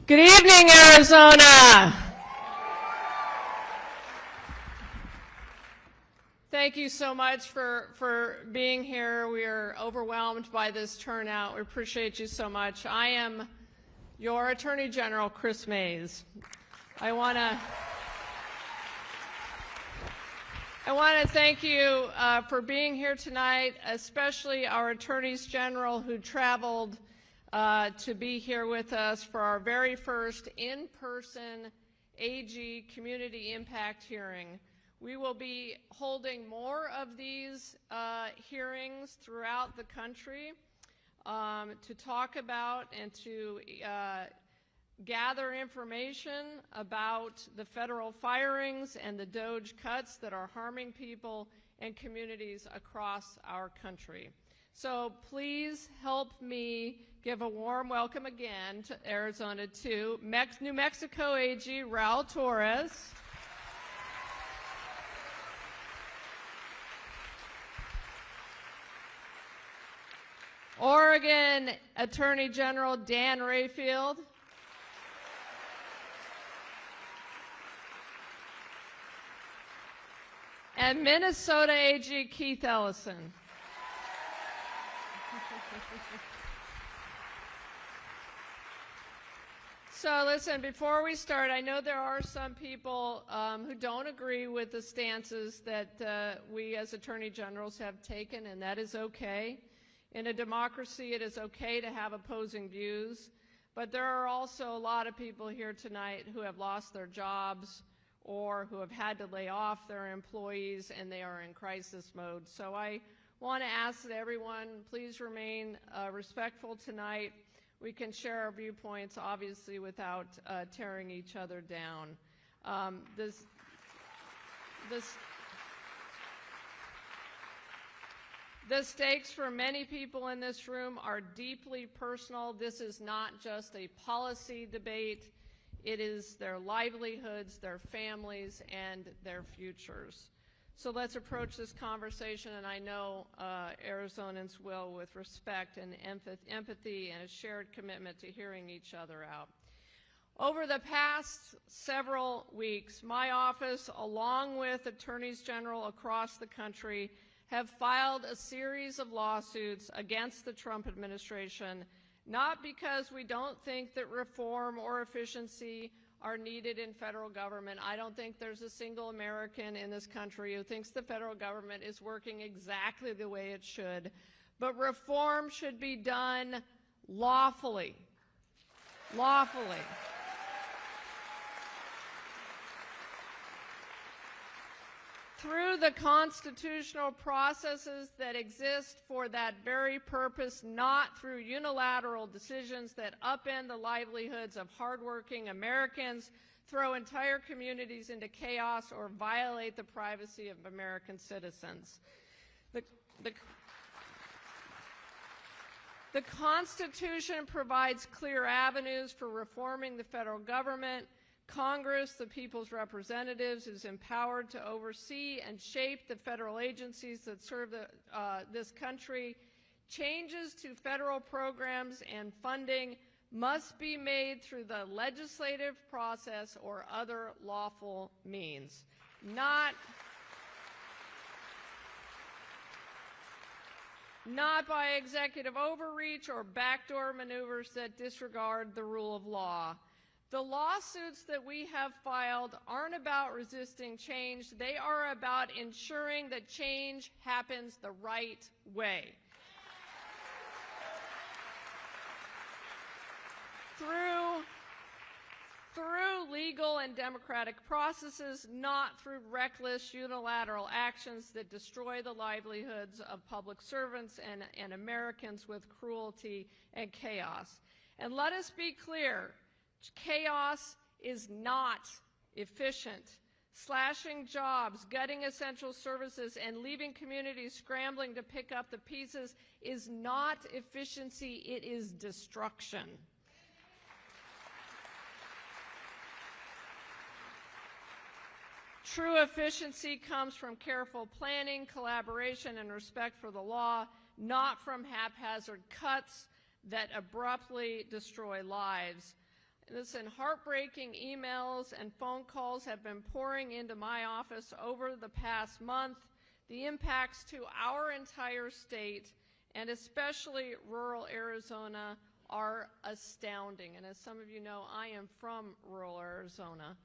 Good evening, Arizona. Thank you so much for being here. We are overwhelmed by this turnout. We appreciate you so much. I am your Attorney General, Chris Mays. I want to thank you for being here tonight, especially our Attorneys General who traveled to be here with us for our very first in-person AG Community Impact Hearing. We will be holding more of these hearings throughout the country to talk about and to gather information about the federal firings and the DOGE cuts that are harming people and communities across our country. So please help me give a warm welcome again to Arizona to New Mexico AG Raul Torres, Oregon Attorney General Dan Rayfield, and Minnesota AG Keith Ellison. So listen, before we start, I know there are some people who don't agree with the stances that we as Attorney Generals have taken, and that is okay. In a democracy, it is okay to have opposing views, but there are also a lot of people here tonight who have lost their jobs or who have had to lay off their employees, and they are in crisis mode. So I want to ask that everyone please remain respectful tonight. We can share our viewpoints, obviously, without tearing each other down. The stakes for many people in this room are deeply personal. This is not just a policy debate. It is their livelihoods, their families, and their futures. So let's approach this conversation, and I know Arizonans will, with respect and empathy and a shared commitment to hearing each other out. Over the past several weeks, my office, along with attorneys general across the country, have filed a series of lawsuits against the Trump administration, not because we don't think that reform or efficiency are needed in federal government. I don't think there's a single American in this country who thinks the federal government is working exactly the way it should. But reform should be done lawfully. Lawfully. Through the constitutional processes that exist for that very purpose, not through unilateral decisions that upend the livelihoods of hardworking Americans, throw entire communities into chaos, or violate the privacy of American citizens. The Constitution provides clear avenues for reforming the federal government. Congress, the people's representatives, is empowered to oversee and shape the federal agencies that serve this country. Changes to federal programs and funding must be made through the legislative process or other lawful means, not by executive overreach or backdoor maneuvers that disregard the rule of law. The lawsuits that we have filed aren't about resisting change. They are about ensuring that change happens the right way. Through legal and democratic processes, not through reckless unilateral actions that destroy the livelihoods of public servants and Americans with cruelty and chaos. And let us be clear, chaos is not efficient. Slashing jobs, gutting essential services, and leaving communities scrambling to pick up the pieces is not efficiency, it is destruction. True efficiency comes from careful planning, collaboration, and respect for the law, not from haphazard cuts that abruptly destroy lives. Listen, heartbreaking emails and phone calls have been pouring into my office over the past month. The impacts to our entire state, and especially rural Arizona, are astounding. And as some of you know, I am from rural Arizona.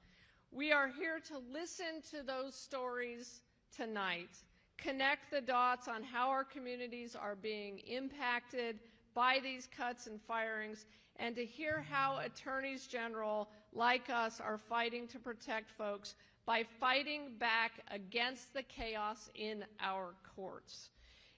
We are here to listen to those stories tonight, connect the dots on how our communities are being impacted by these cuts and firings, and to hear how attorneys general like us are fighting to protect folks by fighting back against the chaos in our courts.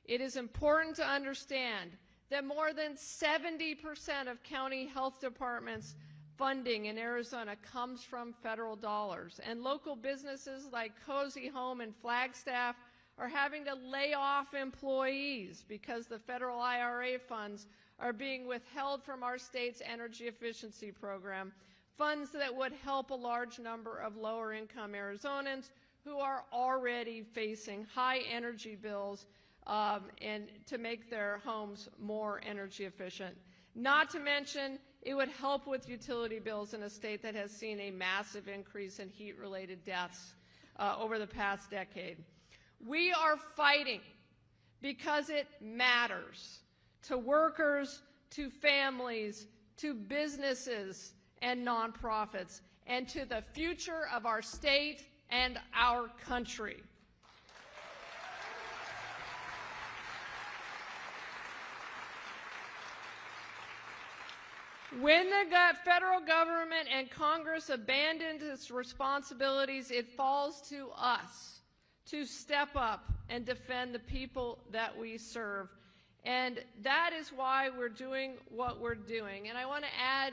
It is important to understand that more than 70% of county health departments' funding in Arizona comes from federal dollars, and local businesses like Cozy Home and Flagstaff are having to lay off employees because the federal IRA funds are being withheld from our state's energy efficiency program, funds that would help a large number of lower-income Arizonans who are already facing high energy bills and to make their homes more energy efficient. Not to mention, it would help with utility bills in a state that has seen a massive increase in heat-related deaths over the past decade. We are fighting because it matters to workers, to families, to businesses and nonprofits, and to the future of our state and our country. When the federal government and Congress abandoned its responsibilities, it falls to us to step up and defend the people that we serve. And that is why we're doing what we're doing. And I want to add,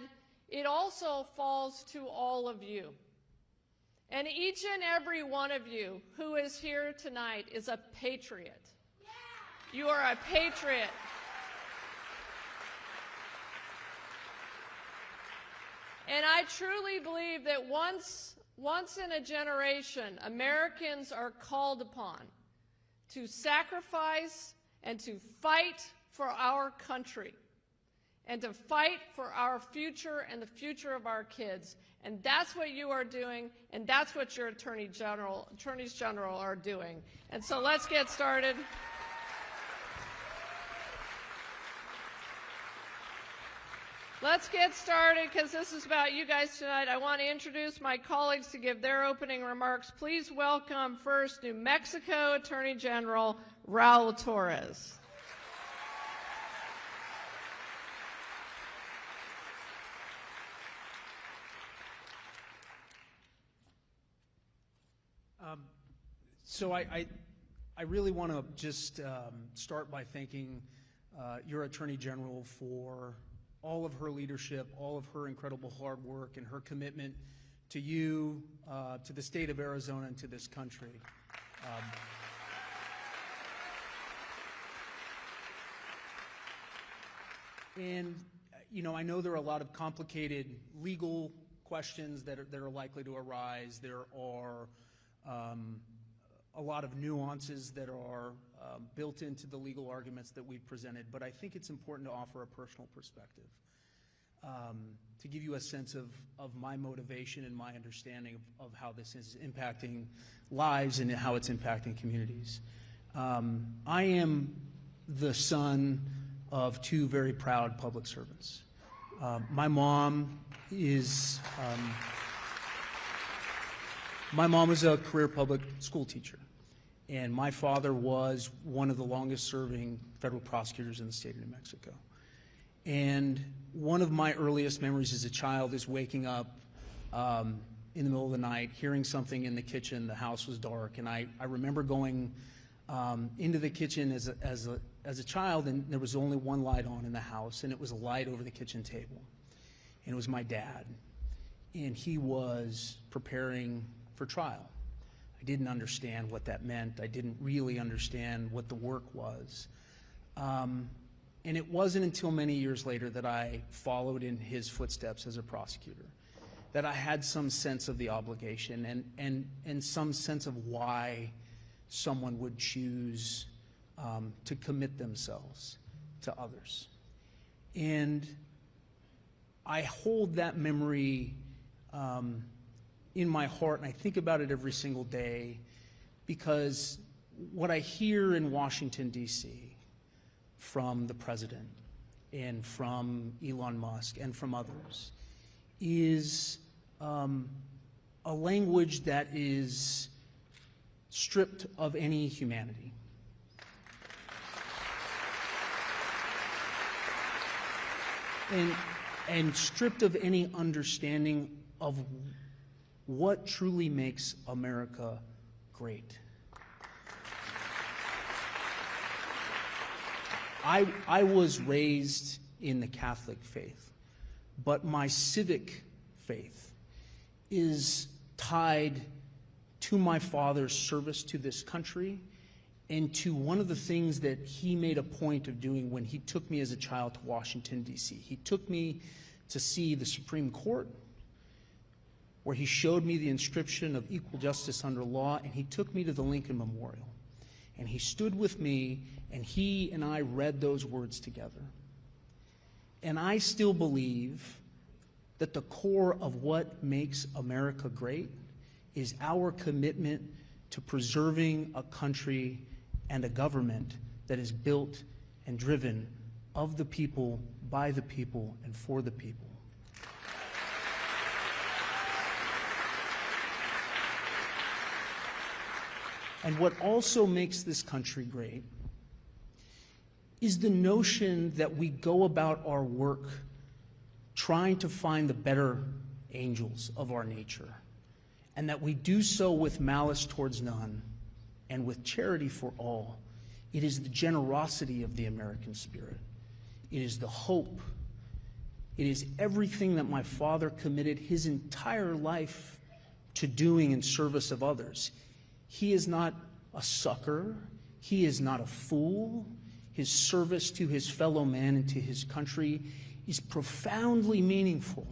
it also falls to all of you. And each and every one of you who is here tonight is a patriot. You are a patriot. And I truly believe that once in a generation, Americans are called upon to sacrifice and to fight for our country and to fight for our future and the future of our kids. And that's what you are doing, and that's what your attorneys general are doing. And so let's get started. Let's get started, because this is about you guys tonight. I want to introduce my colleagues to give their opening remarks. Please welcome first New Mexico Attorney General Raul Torres. So I really want to just start by thanking your Attorney General for all of her leadership, all of her incredible hard work, and her commitment to you, to the state of Arizona, and to this country. And, you know, I know there are a lot of complicated legal questions that are likely to arise. There are a lot of nuances that are built into the legal arguments that we've presented, but I think it's important to offer a personal perspective to give you a sense of my motivation and my understanding of how this is impacting lives and how it's impacting communities. I am the son of two very proud public servants. My mom was a career public school teacher, and my father was one of the longest serving federal prosecutors in the state of New Mexico. And one of my earliest memories as a child is waking up in the middle of the night, hearing something in the kitchen. The house was dark, and I remember going into the kitchen as a child, and there was only one light on in the house, and it was a light over the kitchen table. And it was my dad, and he was preparing for trial. I didn't understand what that meant. I didn't really understand what the work was. And it wasn't until many years later that I followed in his footsteps as a prosecutor, that I had some sense of the obligation and some sense of why someone would choose to commit themselves to others. And I hold that memory in my heart, and I think about it every single day, because what I hear in Washington, D.C., from the president and from Elon Musk and from others is a language that is stripped of any humanity. And stripped of any understanding of what truly makes America great. I was raised in the Catholic faith, but my civic faith is tied to my father's service to this country and to one of the things that he made a point of doing when he took me as a child to Washington, D.C. He took me to see the Supreme Court, where he showed me the inscription of equal justice under law, and he took me to the Lincoln Memorial. And he stood with me, and he and I read those words together. And I still believe that the core of what makes America great is our commitment to preserving a country and a government that is built and driven of the people, by the people, and for the people. And what also makes this country great is the notion that we go about our work trying to find the better angels of our nature, and that we do so with malice towards none and with charity for all. It is the generosity of the American spirit. It is the hope. It is everything that my father committed his entire life to doing in service of others. He is not a sucker. He is not a fool. His service to his fellow man and to his country is profoundly meaningful.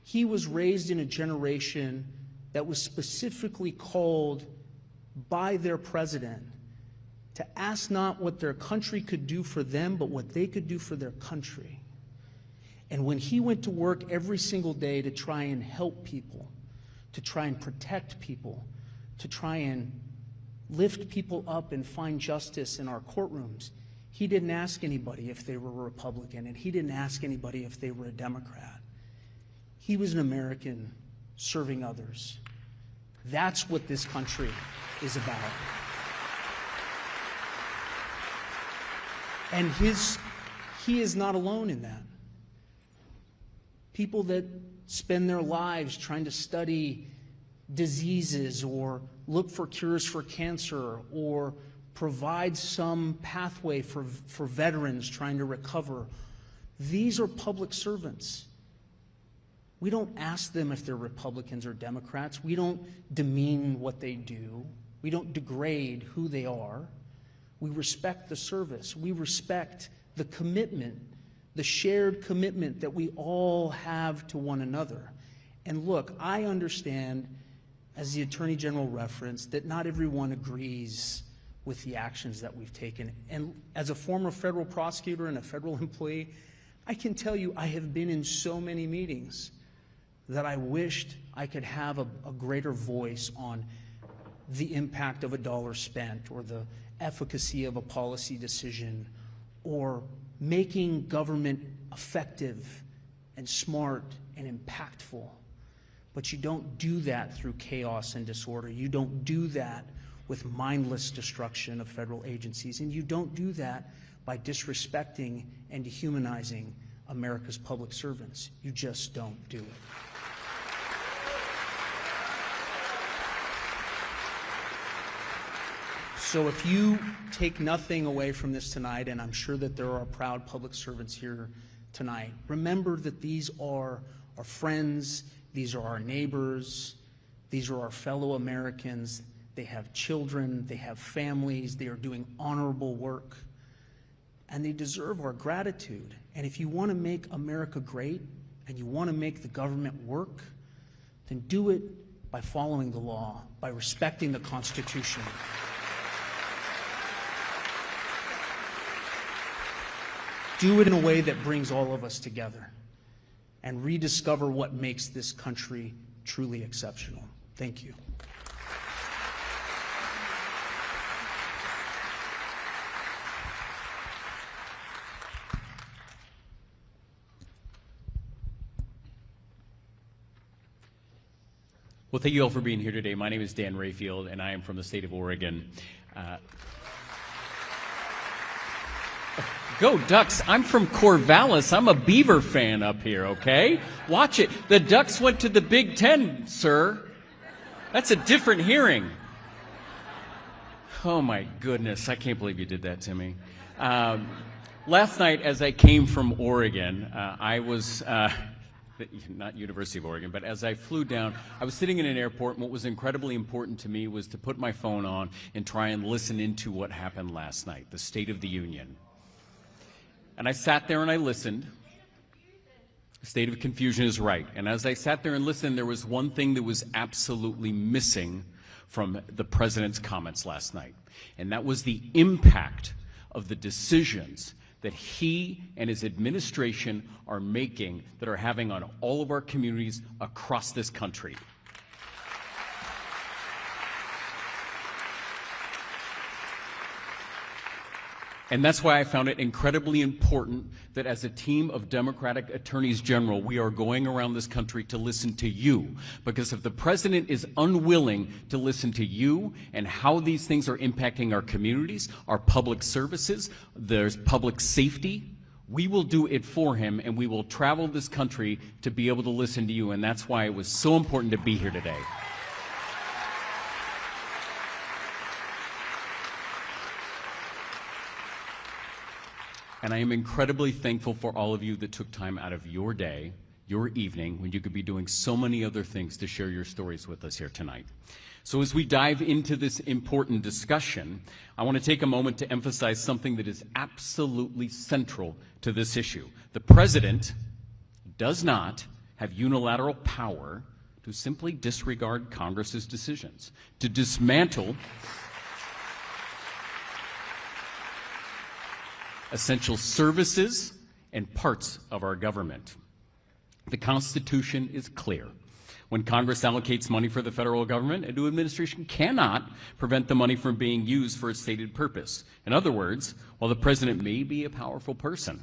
He was raised in a generation that was specifically called by their president to ask not what their country could do for them, but what they could do for their country. And when he went to work every single day to try and help people, to try and protect people, to try and lift people up and find justice in our courtrooms, he didn't ask anybody if they were a Republican, and he didn't ask anybody if they were a Democrat. He was an American serving others. That's what this country is about. And he is not alone in that. People that spend their lives trying to study diseases or look for cures for cancer or provide some pathway for veterans trying to recover, these are public servants. We don't ask them if they're Republicans or Democrats. We don't demean what they do. We don't degrade who they are. We respect the service. We respect the commitment, the shared commitment that we all have to one another. And look, I understand, as the Attorney General referenced, that not everyone agrees with the actions that we've taken. And as a former federal prosecutor and a federal employee, I can tell you I have been in so many meetings that I wished I could have a greater voice on the impact of a dollar spent or the efficacy of a policy decision or making government effective and smart and impactful. But you don't do that through chaos and disorder. You don't do that with mindless destruction of federal agencies. And you don't do that by disrespecting and dehumanizing America's public servants. You just don't do it. So if you take nothing away from this tonight, and I'm sure that there are proud public servants here tonight, remember that these are our friends, these are our neighbors, these are our fellow Americans. They have children, they have families, they are doing honorable work, and they deserve our gratitude. And if you want to make America great and you want to make the government work, then do it by following the law, by respecting the Constitution. Do it in a way that brings all of us together and rediscover what makes this country truly exceptional. Thank you. Well, thank you all for being here today. My name is Dan Rayfield, and I am from the state of Oregon. Go Ducks. I'm from Corvallis. I'm a Beaver fan up here, okay? Watch it. The Ducks went to the Big Ten, sir. That's a different hearing. Oh, my goodness. I can't believe you did that to me. Last night, as I came from Oregon, I was... not University of Oregon, but as I flew down, I was sitting in an airport, and what was incredibly important to me was to put my phone on and try and listen into what happened last night, the State of the Union. And I sat there and I listened. The state of confusion is right. And as I sat there and listened, there was one thing that was absolutely missing from the president's comments last night, and that was the impact of the decisions that he and his administration are making that are having on all of our communities across this country. And that's why I found it incredibly important that as a team of Democratic attorneys general, we are going around this country to listen to you. Because if the president is unwilling to listen to you and how these things are impacting our communities, our public services, there's public safety, we will do it for him, and we will travel this country to be able to listen to you. And that's why it was so important to be here today. And I am incredibly thankful for all of you that took time out of your day, your evening, when you could be doing so many other things to share your stories with us here tonight. So as we dive into this important discussion, I want to take a moment to emphasize something that is absolutely central to this issue. The president does not have unilateral power to simply disregard Congress's decisions, to dismantle essential services and parts of our government. The Constitution is clear. When Congress allocates money for the federal government, a new administration cannot prevent the money from being used for its stated purpose. In other words, while the president may be a powerful person,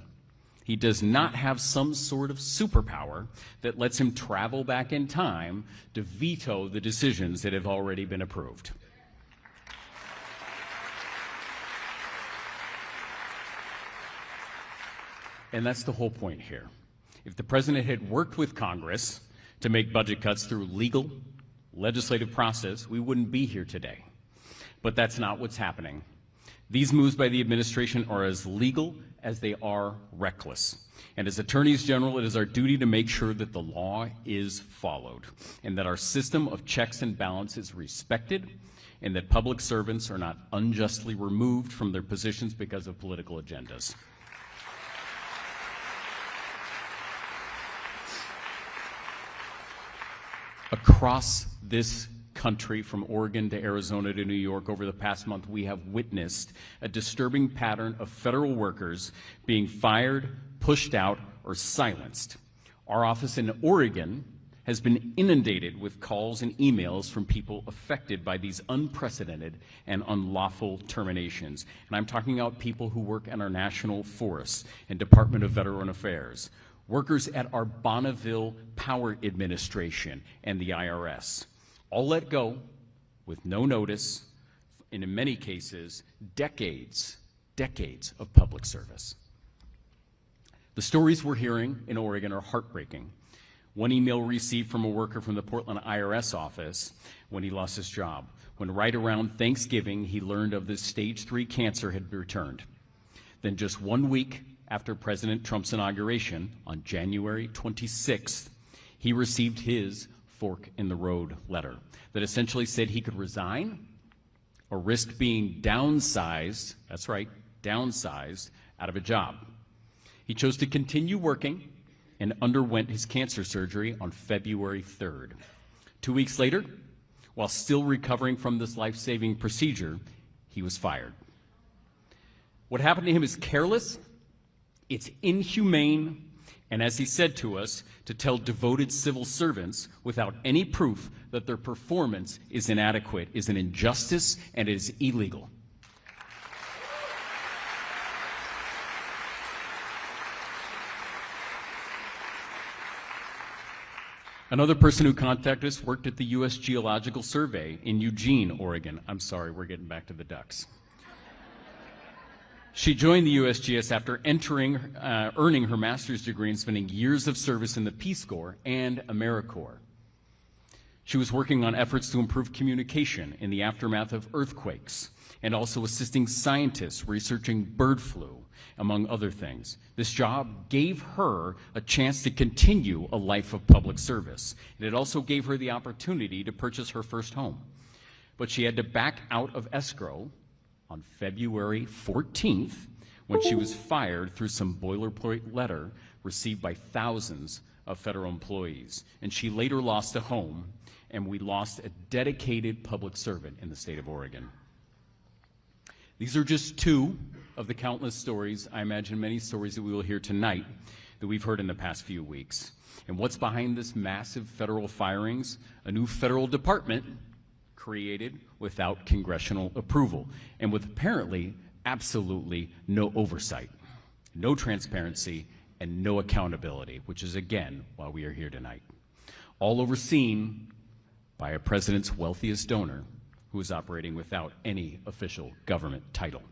he does not have some sort of superpower that lets him travel back in time to veto the decisions that have already been approved. And that's the whole point here. If the president had worked with Congress to make budget cuts through legal, legislative process, we wouldn't be here today. But that's not what's happening. These moves by the administration are as legal as they are reckless. And as attorneys general, it is our duty to make sure that the law is followed and that our system of checks and balance is respected and that public servants are not unjustly removed from their positions because of political agendas. Across this country, from Oregon to Arizona to New York, over the past month, we have witnessed a disturbing pattern of federal workers being fired, pushed out, or silenced. Our office in Oregon has been inundated with calls and emails from people affected by these unprecedented and unlawful terminations. And I'm talking about people who work in our national forests and Department of Veteran Affairs, workers at our Bonneville Power Administration and the IRS, all let go with no notice, and in many cases, decades of public service. The stories we're hearing in Oregon are heartbreaking. One email received from a worker from the Portland IRS office when he lost his job, when right around Thanksgiving he learned of this stage 3 cancer had returned. Then just 1 week after President Trump's inauguration, on January 26th, he received his fork in the road letter that essentially said he could resign or risk being downsized, that's right, downsized, out of a job. He chose to continue working and underwent his cancer surgery on February 3rd. 2 weeks later, while still recovering from this life-saving procedure, he was fired. What happened to him is careless, It's inhumane, and as he said to us, to tell devoted civil servants without any proof that their performance is inadequate is an injustice and it is illegal. Another person who contacted us worked at the U.S. Geological Survey in Eugene, Oregon. I'm sorry, we're getting back to the ducks. She joined the USGS after earning her master's degree and spending years of service in the Peace Corps and AmeriCorps. She was working on efforts to improve communication in the aftermath of earthquakes and also assisting scientists researching bird flu, among other things. This job gave her a chance to continue a life of public service, and it also gave her the opportunity to purchase her first home. But she had to back out of escrow on February 14th when she was fired through some boilerplate letter received by thousands of federal employees. And she later lost a home, and we lost a dedicated public servant in the state of Oregon. These are just two of the countless stories, I imagine many stories that we will hear tonight that we've heard in the past few weeks. And what's behind this massive federal firings? A new federal department created without congressional approval and with apparently absolutely no oversight, no transparency, and no accountability, which is again why we are here tonight. All overseen by a president's wealthiest donor who is operating without any official government title.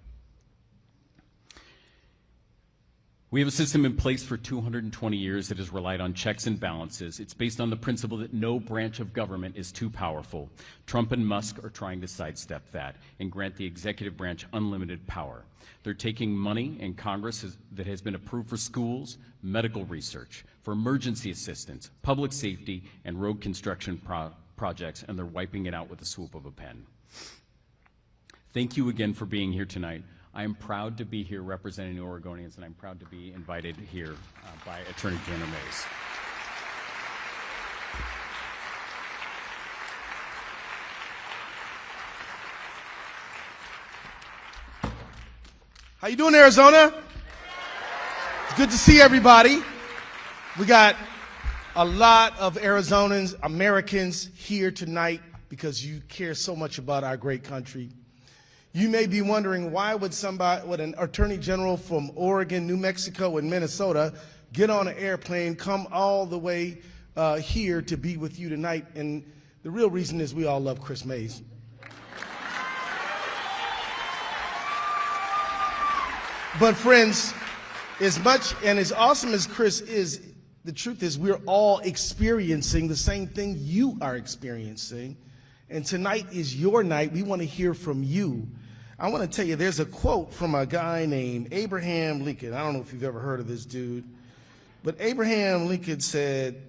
We have a system in place for 220 years that has relied on checks and balances. It's based on the principle that no branch of government is too powerful. Trump and Musk are trying to sidestep that and grant the executive branch unlimited power. They're taking money in Congress that has been approved for schools, medical research, for emergency assistance, public safety, and road construction projects, and they're wiping it out with the swoop of a pen. Thank you again for being here tonight. I am proud to be here representing the Oregonians, and I'm proud to be invited here by Attorney General Mays. How you doing, Arizona? It's good to see everybody. We got a lot of Arizonans, Americans here tonight because you care so much about our great country. You may be wondering, why would an attorney general from Oregon, New Mexico, and Minnesota get on an airplane, come all the way here to be with you tonight? And the real reason is we all love Chris Mays. But friends, as much and as awesome as Chris is, the truth is we're all experiencing the same thing you are experiencing. And tonight is your night. We want to hear from you. I want to tell you, there's a quote from a guy named Abraham Lincoln. I don't know if you've ever heard of this dude, but Abraham Lincoln said,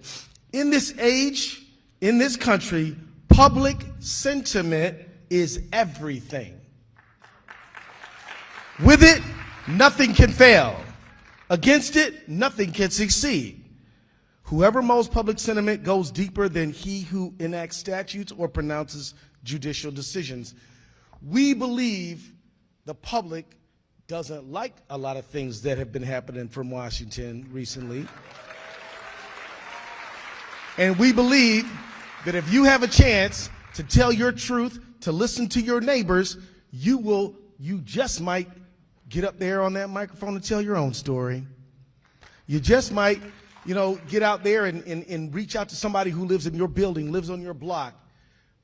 in this age, in this country, public sentiment is everything. With it, nothing can fail. Against it, nothing can succeed. Whoever molds public sentiment goes deeper than he who enacts statutes or pronounces judicial decisions. We believe the public doesn't like a lot of things that have been happening from Washington recently. And we believe that if you have a chance to tell your truth, to listen to your neighbors, you just might get up there on that microphone and tell your own story. You just might, get out there and reach out to somebody who lives in your building, lives on your block.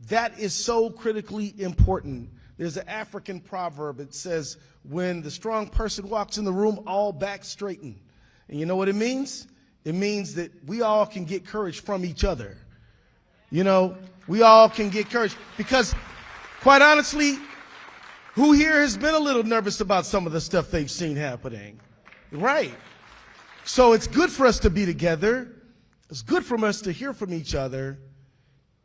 That is so critically important. There's an African proverb. It says, when the strong person walks in the room, all backs straighten. And you know what it means? It means that we all can get courage from each other. We all can get courage. Because, quite honestly, who here has been a little nervous about some of the stuff they've seen happening? Right. So it's good for us to be together. It's good for us to hear from each other.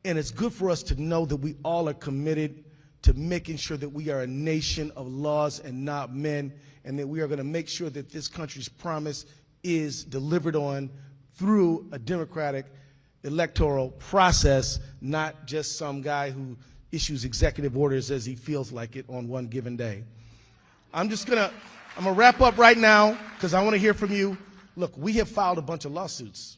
And it's good for us to know that we all are committed to making sure that we are a nation of laws and not men, and that we are going to make sure that this country's promise is delivered on through a democratic electoral process, not just some guy who issues executive orders as he feels like it on one given day. I'm just going to I'm going to wrap up right now because I want to hear from you. Look, we have filed a bunch of lawsuits.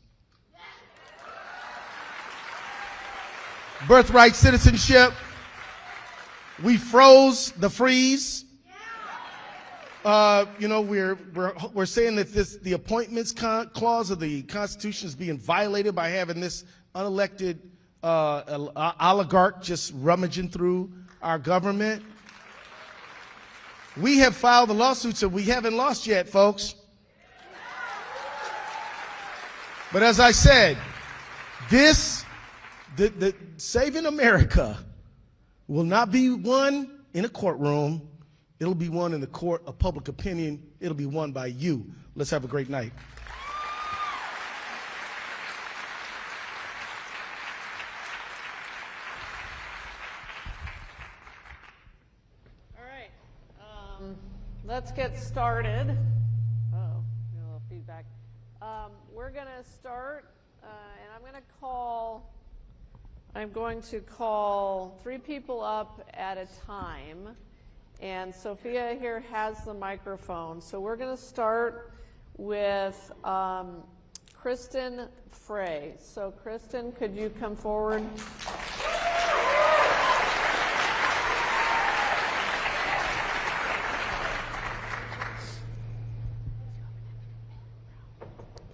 Birthright citizenship. We froze the freeze. You know, we're saying that the appointments clause of the Constitution is being violated by having this unelected oligarch just rummaging through our government. We have filed the lawsuits and we haven't lost yet, folks. But as I said, the saving America will not be won in a courtroom. It'll be won in the court of public opinion. It'll be won by you. Let's have a great night. All right. Let's get started. Oh, a little feedback. We're going to start, and I'm going to call 3 people up at a time. And Sophia here has the microphone. So we're going to start with Kristen Frey. So Kristen, could you come forward?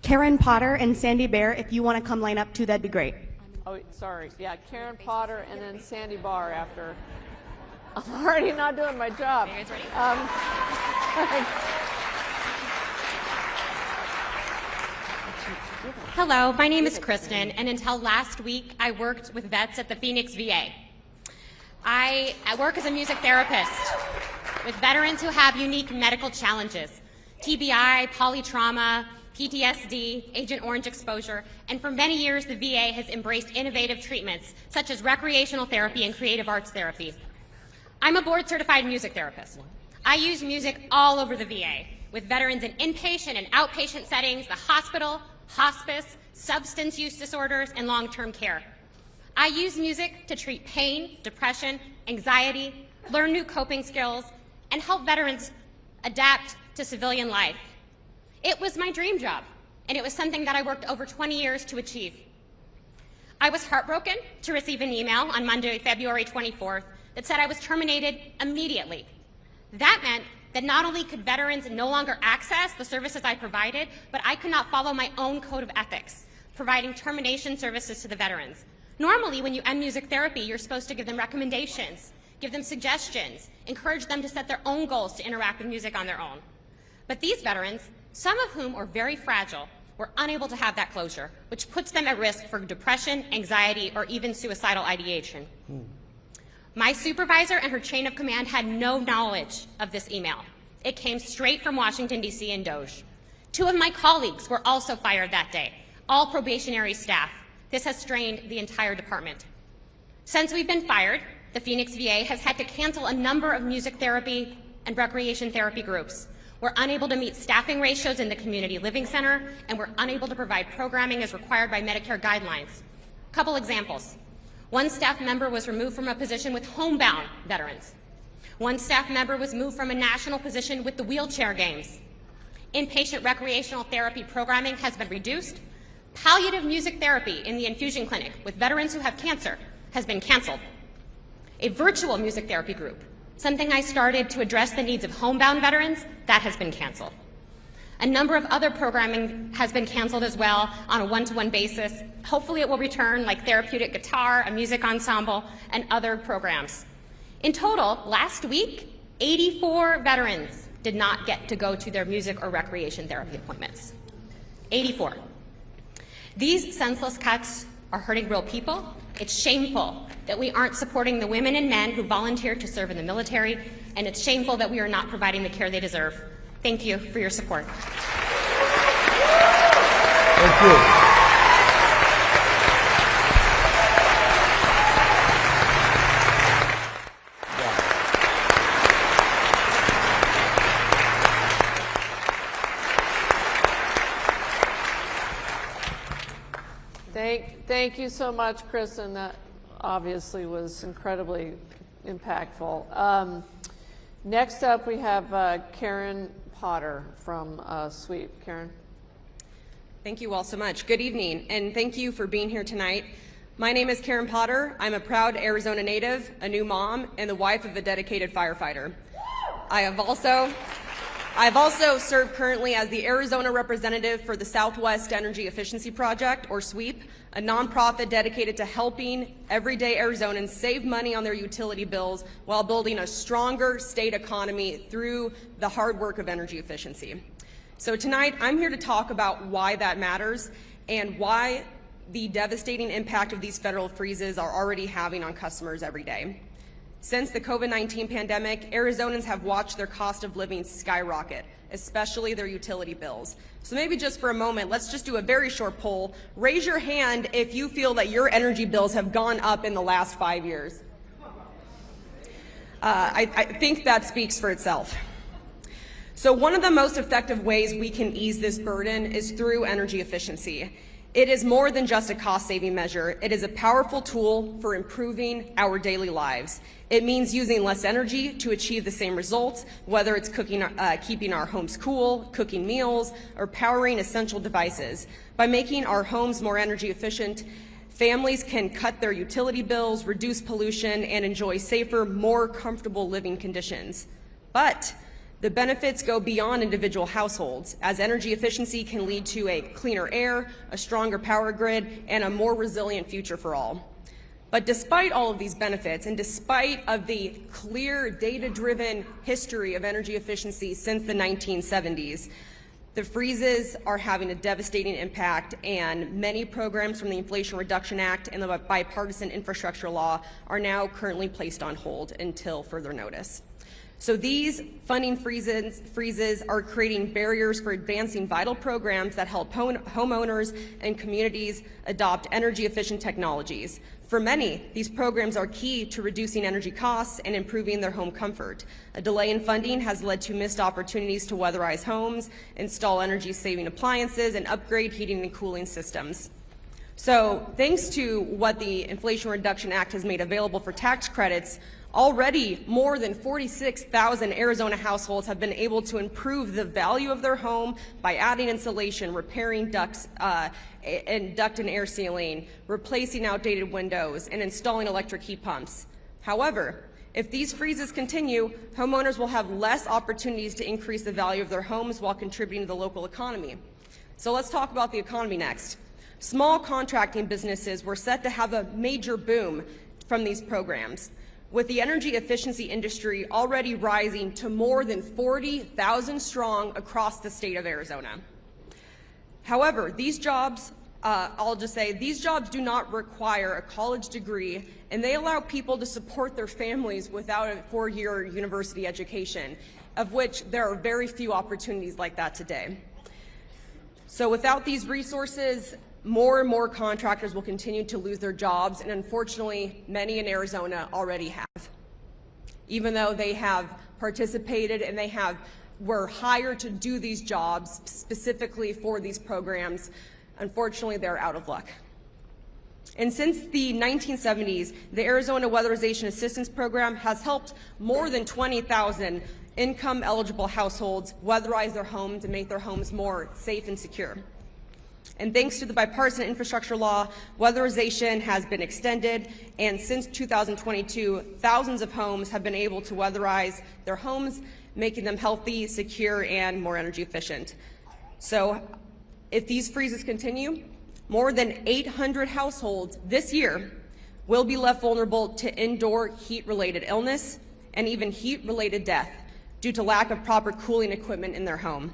Karen Potter and Sandy Bear, if you want to come line up too, that'd be great. Oh, sorry. Yeah, Karen Potter and then Sandy Barr after. I'm already not doing my job. Are you guys ready? Hello, my name is Kristen, and until last week, I worked with vets at the Phoenix VA. I work as a music therapist with veterans who have unique medical challenges, TBI, polytrauma, PTSD, Agent Orange exposure, and for many years, the VA has embraced innovative treatments such as recreational therapy and creative arts therapy. I'm a board-certified music therapist. I use music all over the VA, with veterans in inpatient and outpatient settings, the hospital, hospice, substance use disorders, and long-term care. I use music to treat pain, depression, anxiety, learn new coping skills, and help veterans adapt to civilian life. It was my dream job, and it was something that I worked over 20 years to achieve. I was heartbroken to receive an email on Monday, February 24th, that said I was terminated immediately. That meant that not only could veterans no longer access the services I provided, but I could not follow my own code of ethics, providing termination services to the veterans. Normally, when you end music therapy, you're supposed to give them recommendations, give them suggestions, encourage them to set their own goals to interact with music on their own. But these veterans, some of whom are very fragile, were unable to have that closure, which puts them at risk for depression, anxiety, or even suicidal ideation. My supervisor and her chain of command had no knowledge of this email. It came straight from Washington, D.C. and DOJ. 2 of my colleagues were also fired that day, all probationary staff. This has strained the entire department. Since we've been fired, the Phoenix VA has had to cancel a number of music therapy and recreation therapy groups. We're unable to meet staffing ratios in the community living center, and we're unable to provide programming as required by Medicare guidelines. A couple examples. 1 staff member was removed from a position with homebound veterans. 1 staff member was moved from a national position with the wheelchair games. Inpatient recreational therapy programming has been reduced. Palliative music therapy in the infusion clinic with veterans who have cancer has been canceled. A virtual music therapy group, something I started to address the needs of homebound veterans, that has been canceled. A number of other programming has been canceled as well on a one-to-one basis. Hopefully it will return, like therapeutic guitar, a music ensemble, and other programs. In total, last week, 84 veterans did not get to go to their music or recreation therapy appointments. 84. These senseless cuts are hurting real people. It's shameful that we aren't supporting the women and men who volunteer to serve in the military, and it's shameful that we are not providing the care they deserve. Thank you for your support. Thank you. Thank you so much, Kristen. That obviously was incredibly impactful. Next up, we have Karen Potter from SWEEP. Karen? Thank you all so much. Good evening, and thank you for being here tonight. My name is Karen Potter. I'm a proud Arizona native, a new mom, and the wife of a dedicated firefighter. I've also served currently as the Arizona representative for the Southwest Energy Efficiency Project, or SWEEP, a nonprofit dedicated to helping everyday Arizonans save money on their utility bills while building a stronger state economy through the hard work of energy efficiency. So tonight, I'm here to talk about why that matters and why the devastating impact of these federal freezes are already having on customers every day. Since the COVID-19 pandemic, Arizonans have watched their cost of living skyrocket, especially their utility bills. So maybe just for a moment, let's just do a very short poll. Raise your hand if you feel that your energy bills have gone up in the last 5 years. I think that speaks for itself. So one of the most effective ways we can ease this burden is through energy efficiency. It is more than just a cost-saving measure. It is a powerful tool for improving our daily lives. It means using less energy to achieve the same results, whether it's keeping our homes cool, cooking meals, or powering essential devices. By making our homes more energy efficient, families can cut their utility bills, reduce pollution, and enjoy safer, more comfortable living conditions. But the benefits go beyond individual households, as energy efficiency can lead to a cleaner air, a stronger power grid, and a more resilient future for all. But despite all of these benefits, and despite of the clear data-driven history of energy efficiency since the 1970s, the freezes are having a devastating impact, and many programs from the Inflation Reduction Act and the bipartisan infrastructure law are now currently placed on hold until further notice. So these funding freezes are creating barriers for advancing vital programs that help homeowners and communities adopt energy-efficient technologies. For many, these programs are key to reducing energy costs and improving their home comfort. A delay in funding has led to missed opportunities to weatherize homes, install energy-saving appliances, and upgrade heating and cooling systems. So thanks to what the Inflation Reduction Act has made available for tax credits, already more than 46,000 Arizona households have been able to improve the value of their home by adding insulation, repairing ducts and duct and air sealing, replacing outdated windows, and installing electric heat pumps. However, if these freezes continue, homeowners will have less opportunities to increase the value of their homes while contributing to the local economy. So let's talk about the economy next. Small contracting businesses were set to have a major boom from these programs, with the energy efficiency industry already rising to more than 40,000 strong across the state of Arizona. However, these jobs, I'll just say, these jobs do not require a college degree, and they allow people to support their families without a four-year university education, of which there are very few opportunities like that today. So without these resources, more and more contractors will continue to lose their jobs, and unfortunately, many in Arizona already have. Even though they have participated and they were hired to do these jobs specifically for these programs, unfortunately, they're out of luck. And since the 1970s, the Arizona Weatherization Assistance Program has helped more than 20,000 income-eligible households weatherize their homes and make their homes more safe and secure. And thanks to the bipartisan infrastructure law, weatherization has been extended, and since 2022, thousands of homes have been able to weatherize their homes, making them healthy, secure, and more energy efficient. So if these freezes continue, more than 800 households this year will be left vulnerable to indoor heat-related illness and even heat-related death due to lack of proper cooling equipment in their home.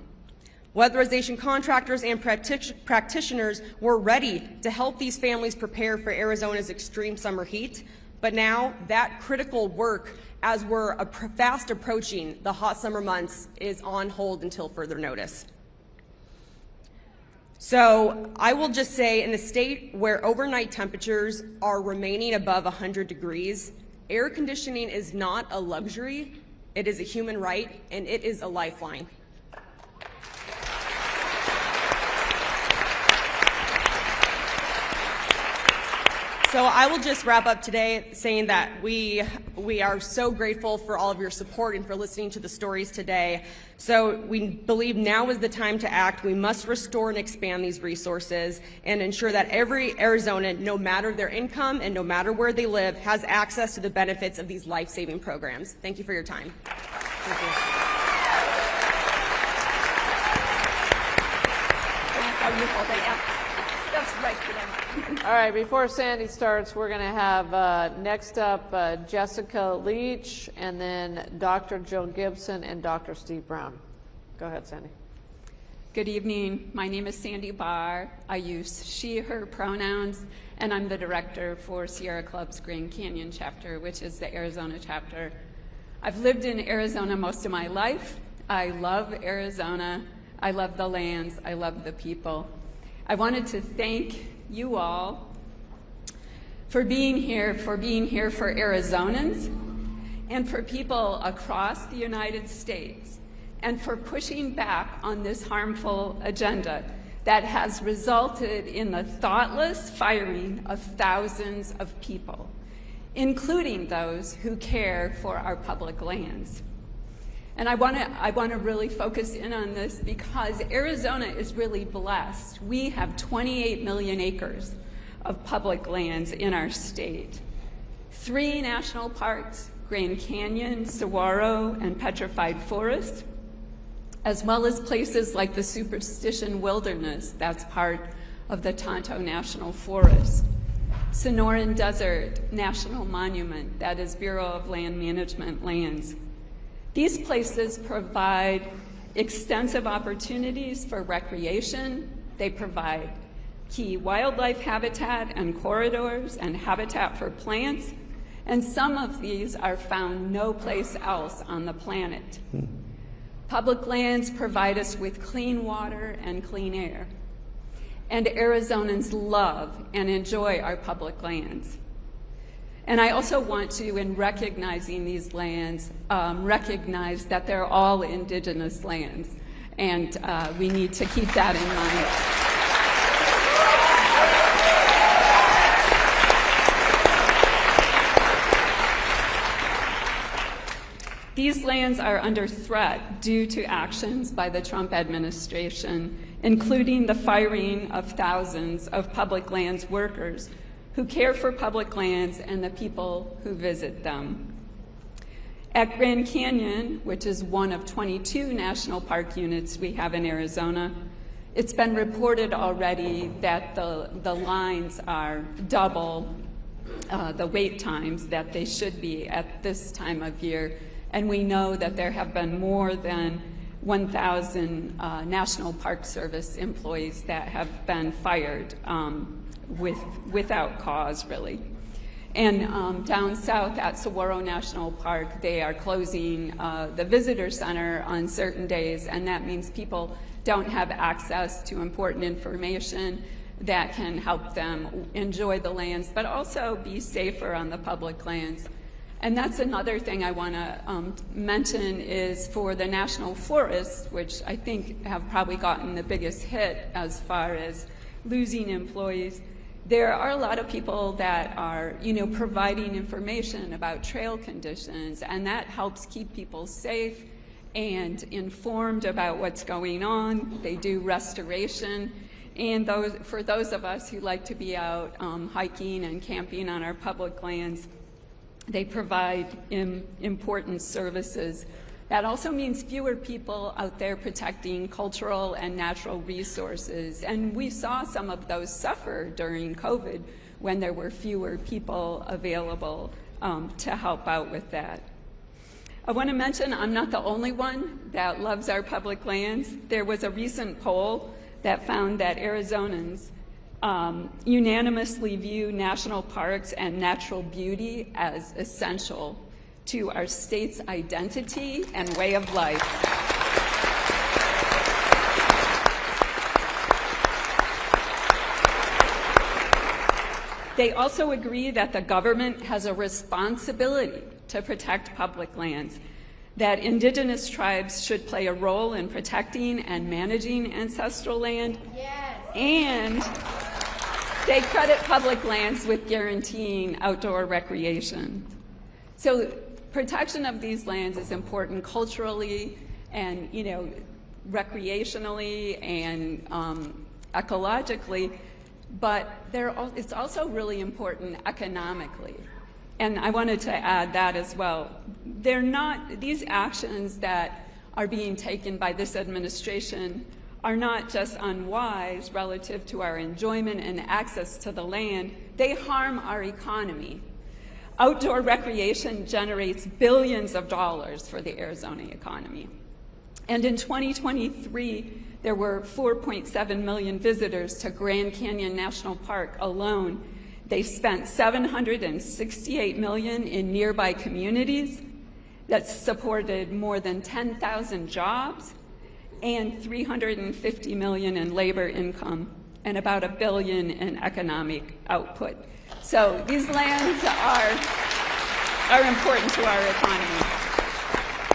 Weatherization contractors and practitioners were ready to help these families prepare for Arizona's extreme summer heat, but now that critical work, as we're fast approaching the hot summer months, is on hold until further notice. So I will just say, in a state where overnight temperatures are remaining above 100 degrees, air conditioning is not a luxury, it is a human right, and it is a lifeline. So I will just wrap up today saying that we are so grateful for all of your support and for listening to the stories today. So we believe now is the time to act. We must restore and expand these resources and ensure that every Arizonan, no matter their income and no matter where they live, has access to the benefits of these life-saving programs. Thank you for your time. Thank you. That's right for them. All right, before Sandy starts, we're going to have next up Jessica Leach, and then Dr. Jill Gibson and Dr. Steve Brown. Go ahead, Sandy. Good evening. My name is Sandy Barr. I use she, her pronouns, and I'm the director for Sierra Club's Grand Canyon chapter, which is the Arizona chapter. I've lived in Arizona most of my life. I love Arizona. I love the lands. I love the people. I wanted to thank you all for being here for Arizonans and for people across the United States, and for pushing back on this harmful agenda that has resulted in the thoughtless firing of thousands of people, including those who care for our public lands. And I want to really focus in on this because Arizona is really blessed. We have 28 million acres of public lands in our state. 3 national parks, Grand Canyon, Saguaro, and Petrified Forest, as well as places like the Superstition Wilderness, that's part of the Tonto National Forest. Sonoran Desert National Monument, that is Bureau of Land Management lands. These places provide extensive opportunities for recreation. They provide key wildlife habitat and corridors and habitat for plants, and some of these are found no place else on the planet. Public lands provide us with clean water and clean air, and Arizonans love and enjoy our public lands. And I also want to, in recognizing these lands, recognize that they're all indigenous lands, and we need to keep that in mind. These lands are under threat due to actions by the Trump administration, including the firing of thousands of public lands workers who care for public lands and the people who visit them. At Grand Canyon, which is one of 22 national park units we have in Arizona, it's been reported already that the lines are double the wait times that they should be at this time of year. And we know that there have been more than 1,000 National Park Service employees that have been fired without cause, really. And down south at Saguaro National Park, they are closing the visitor center on certain days, and that means people don't have access to important information that can help them enjoy the lands, but also be safer on the public lands. And that's another thing I want to mention is for the national forests, which I think have probably gotten the biggest hit as far as losing employees. There are a lot of people that are, providing information about trail conditions, and that helps keep people safe and informed about what's going on. They do restoration, and for those of us who like to be out hiking and camping on our public lands, they provide important services. That also means fewer people out there protecting cultural and natural resources. And we saw some of those suffer during COVID when there were fewer people available to help out with that. I want to mention I'm not the only one that loves our public lands. There was a recent poll that found that Arizonans unanimously view national parks and natural beauty as essential to our state's identity and way of life. They also agree that the government has a responsibility to protect public lands, that indigenous tribes should play a role in protecting and managing ancestral land, yes. They credit public lands with guaranteeing outdoor recreation. So protection of these lands is important culturally and, recreationally and ecologically, but it's also really important economically. And I wanted to add that as well. These actions that are being taken by this administration are not just unwise relative to our enjoyment and access to the land, they harm our economy. Outdoor recreation generates billions of dollars for the Arizona economy. And in 2023, there were 4.7 million visitors to Grand Canyon National Park alone. They spent $768 million in nearby communities that supported more than 10,000 jobs and $350 million in labor income and about $1 billion in economic output. So these lands are important to our economy.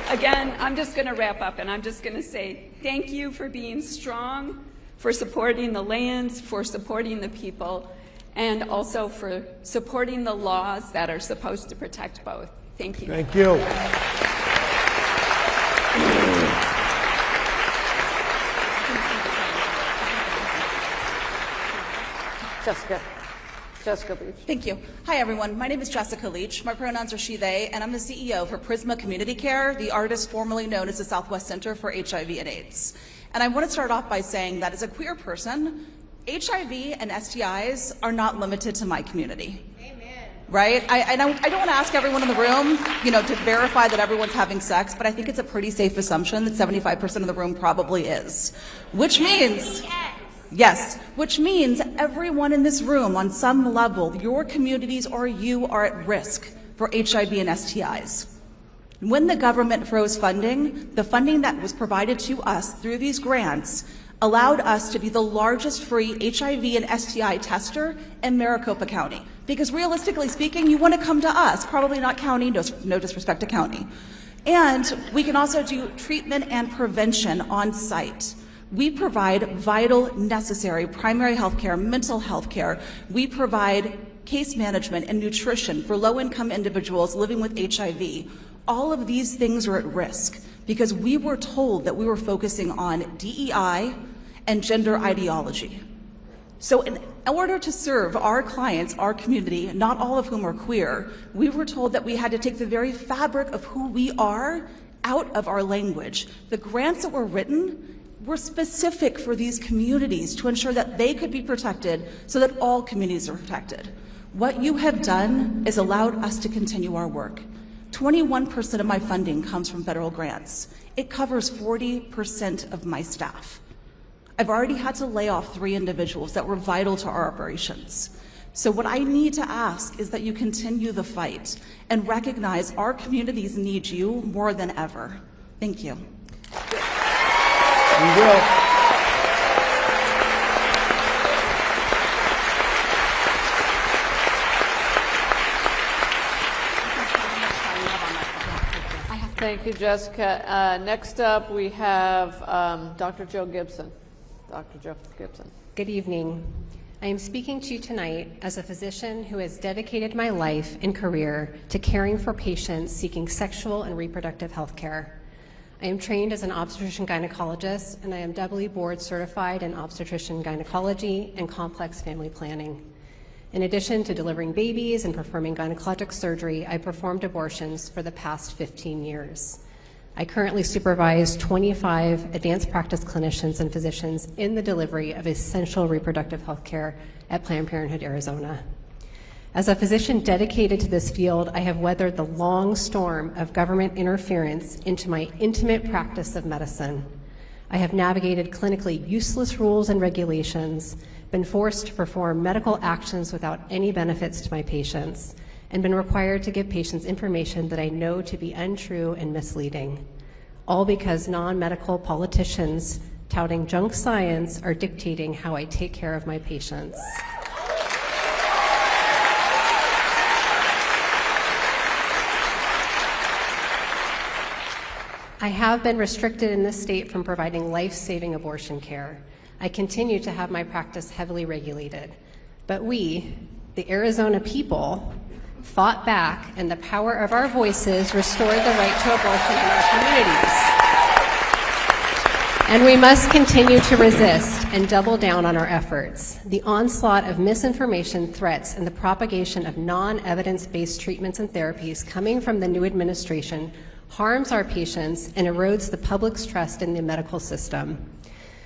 Again, I'm just going to wrap up, and I'm just going to say thank you for being strong, for supporting the lands, for supporting the people, and also for supporting the laws that are supposed to protect both. Thank you. Thank you. Jessica Leach. Thank you. Hi, everyone. My name is Jessica Leach. My pronouns are she, they, and I'm the CEO for Prisma Community Care, the artist formerly known as the Southwest Center for HIV and AIDS. And I want to start off by saying that as a queer person, HIV and STIs are not limited to my community. Amen. Right? I don't want to ask everyone in the room, to verify that everyone's having sex, but I think it's a pretty safe assumption that 75% of the room probably is. Which means... Yes, which means everyone in this room, on some level, your communities or you are at risk for HIV and STIs. When the government froze funding, the funding that was provided to us through these grants allowed us to be the largest free HIV and STI tester in Maricopa County. Because realistically speaking, you want to come to us, probably not county, no disrespect to county. And we can also do treatment and prevention on site. We provide vital, necessary primary health care, mental health care. We provide case management and nutrition for low-income individuals living with HIV. All of these things are at risk because we were told that we were focusing on DEI and gender ideology. So in order to serve our clients, our community, not all of whom are queer, we were told that we had to take the very fabric of who we are out of our language. The grants that were written were specific for these communities to ensure that they could be protected so that all communities are protected. What you have done is allowed us to continue our work. 21% of my funding comes from federal grants. It covers 40% of my staff. I've already had to lay off 3 individuals that were vital to our operations. So what I need to ask is that you continue the fight and recognize our communities need you more than ever. Thank you. We will. Thank you, Jessica. Next up, we have Dr. Joe Gibson. Dr. Joe Gibson. Good evening. I am speaking to you tonight as a physician who has dedicated my life and career to caring for patients seeking sexual and reproductive health care. I am trained as an obstetrician gynecologist, and I am doubly board certified in obstetrician gynecology and complex family planning. In addition to delivering babies and performing gynecologic surgery, I performed abortions for the past 15 years. I currently supervise 25 advanced practice clinicians and physicians in the delivery of essential reproductive health care at Planned Parenthood, Arizona. As a physician dedicated to this field, I have weathered the long storm of government interference into my intimate practice of medicine. I have navigated clinically useless rules and regulations, been forced to perform medical actions without any benefits to my patients, and been required to give patients information that I know to be untrue and misleading, all because non-medical politicians touting junk science are dictating how I take care of my patients. I have been restricted in this state from providing life-saving abortion care. I continue to have my practice heavily regulated, But we, the Arizona people, fought back, and the power of our voices restored the right to abortion in our communities. And we must continue to resist and double down on our efforts. The onslaught of misinformation, threats, and the propagation of non-evidence-based treatments and therapies coming from the new administration harms our patients and erodes the public's trust in the medical system.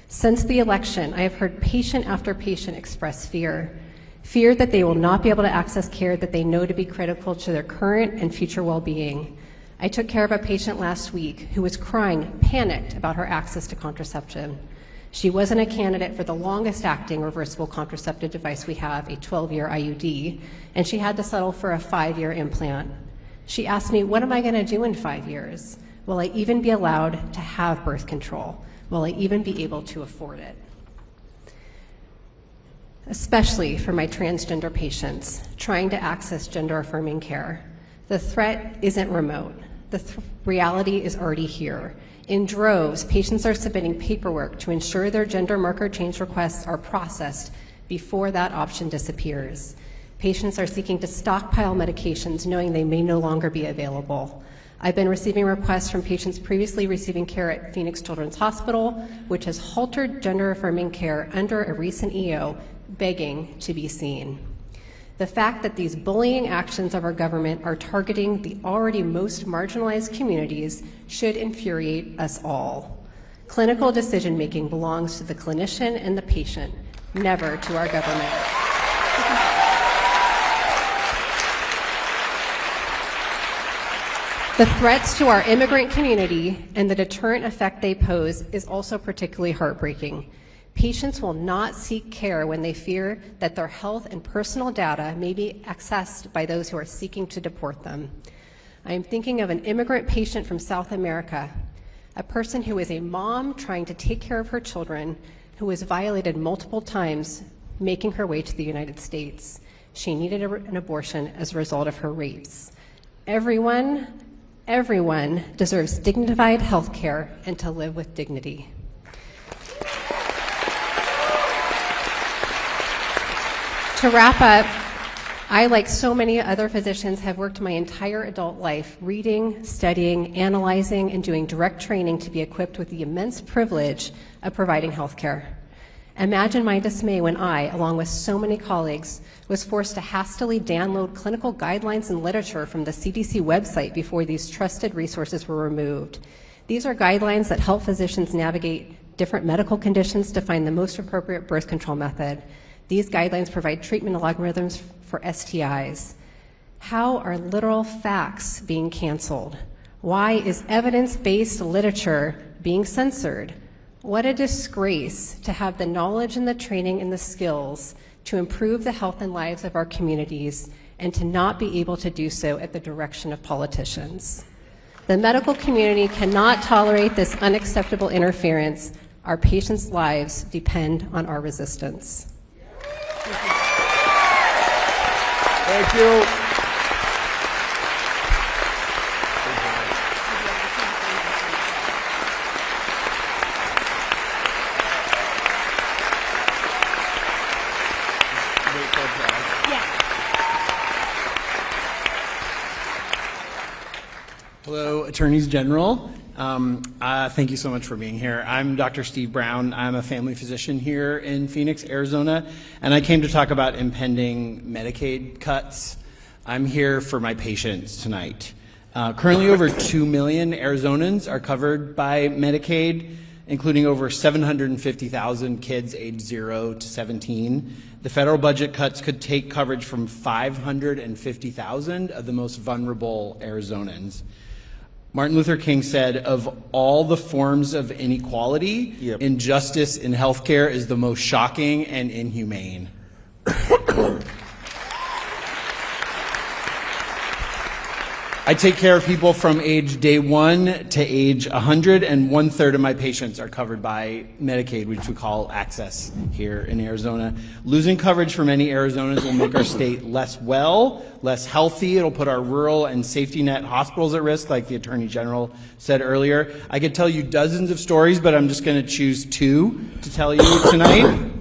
Since the election, I have heard patient after patient express fear that they will not be able to access care that they know to be critical to their current and future well-being. I took care of a patient last week who was crying, panicked about her access to contraception. She wasn't a candidate for the longest-acting reversible contraceptive device we have, a 12-year IUD, and she had to settle for a 5-year implant. She asked me, what am I going to do in 5 years? Will I even be allowed to have birth control? Will I even be able to afford it? Especially for my transgender patients trying to access gender-affirming care. The threat isn't remote. The reality is already here. In droves, patients are submitting paperwork to ensure their gender marker change requests are processed before that option disappears. Patients are seeking to stockpile medications knowing they may no longer be available. I've been receiving requests from patients previously receiving care at Phoenix Children's Hospital, which has halted gender-affirming care under a recent EO, begging to be seen. The fact that these bullying actions of our government are targeting the already most marginalized communities should infuriate us all. Clinical decision-making belongs to the clinician and the patient, never to our government. The threats to our immigrant community and the deterrent effect they pose is also particularly heartbreaking. Patients will not seek care when they fear that their health and personal data may be accessed by those who are seeking to deport them. I am thinking of an immigrant patient from South America, a person who is a mom trying to take care of her children, who was violated multiple times making her way to the United States. She needed an abortion as a result of her rapes. Everyone deserves dignified health care and to live with dignity. To wrap up, I, like so many other physicians, have worked my entire adult life reading, studying, analyzing, and doing direct training to be equipped with the immense privilege of providing health care. Imagine my dismay when I, along with so many colleagues, was forced to hastily download clinical guidelines and literature from the CDC website before these trusted resources were removed. These are guidelines that help physicians navigate different medical conditions to find the most appropriate birth control method. These guidelines provide treatment algorithms for STIs. How are literal facts being canceled? Why is evidence-based literature being censored? What a disgrace to have the knowledge and the training and the skills to improve the health and lives of our communities and to not be able to do so at the direction of politicians. The medical community cannot tolerate this unacceptable interference. Our patients' lives depend on our resistance. Thank you. Hello, Attorneys General. Thank you so much for being here. I'm Dr. Steve Brown. I'm a family physician here in Phoenix, Arizona, and I came to talk about impending Medicaid cuts. I'm here for my patients tonight. Currently, over 2 million Arizonans are covered by Medicaid, including over 750,000 kids aged 0 to 17. The federal budget cuts could take coverage from 550,000 of the most vulnerable Arizonans. Martin Luther King said, of all the forms of inequality, injustice in healthcare is the most shocking and inhumane. I take care of people from age day 1 to age 100, and 1/3 of my patients are covered by Medicaid, which we call access here in Arizona. Losing coverage for many Arizonans will make our state less well, less healthy. It'll put our rural and safety net hospitals at risk, like the Attorney General said earlier. I could tell you dozens of stories, but I'm just going to choose 2 to tell you tonight.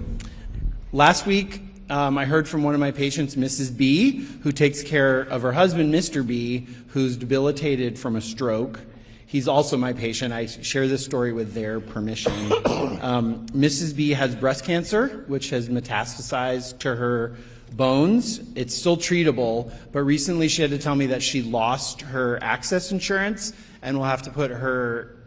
Last week, I heard from one of my patients, Mrs. B, who takes care of her husband, Mr. B, who's debilitated from a stroke. He's also my patient. I share this story with their permission. Mrs. B has breast cancer, which has metastasized to her bones. It's still treatable, but recently she had to tell me that she lost her access insurance and will have to put her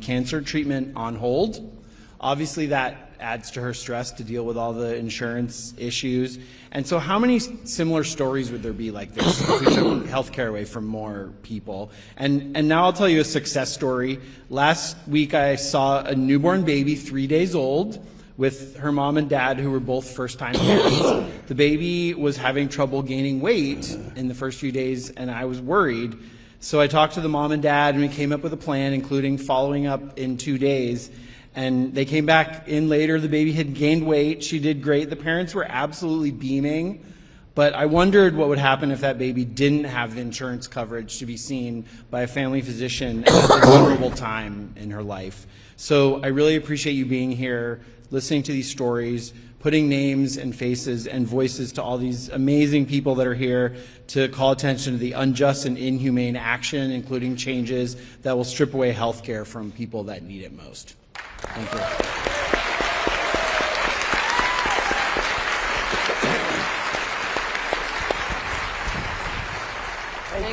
cancer treatment on hold. Obviously that adds to her stress to deal with all the insurance issues. And so how many similar stories would there be like this if we took healthcare away from more people? And now I'll tell you a success story. Last week I saw a newborn baby, 3 days old, with her mom and dad, who were both first-time parents. The baby was having trouble gaining weight in the first few days, and I was worried. So I talked to the mom and dad, and we came up with a plan, including following up in 2 days. And they came back in later. The baby had gained weight. She did great. The parents were absolutely beaming. But I wondered what would happen if that baby didn't have the insurance coverage to be seen by a family physician at a vulnerable time in her life. So I really appreciate you being here, listening to these stories, putting names and faces and voices to all these amazing people that are here to call attention to the unjust and inhumane action, including changes that will strip away health care from people that need it most. Thank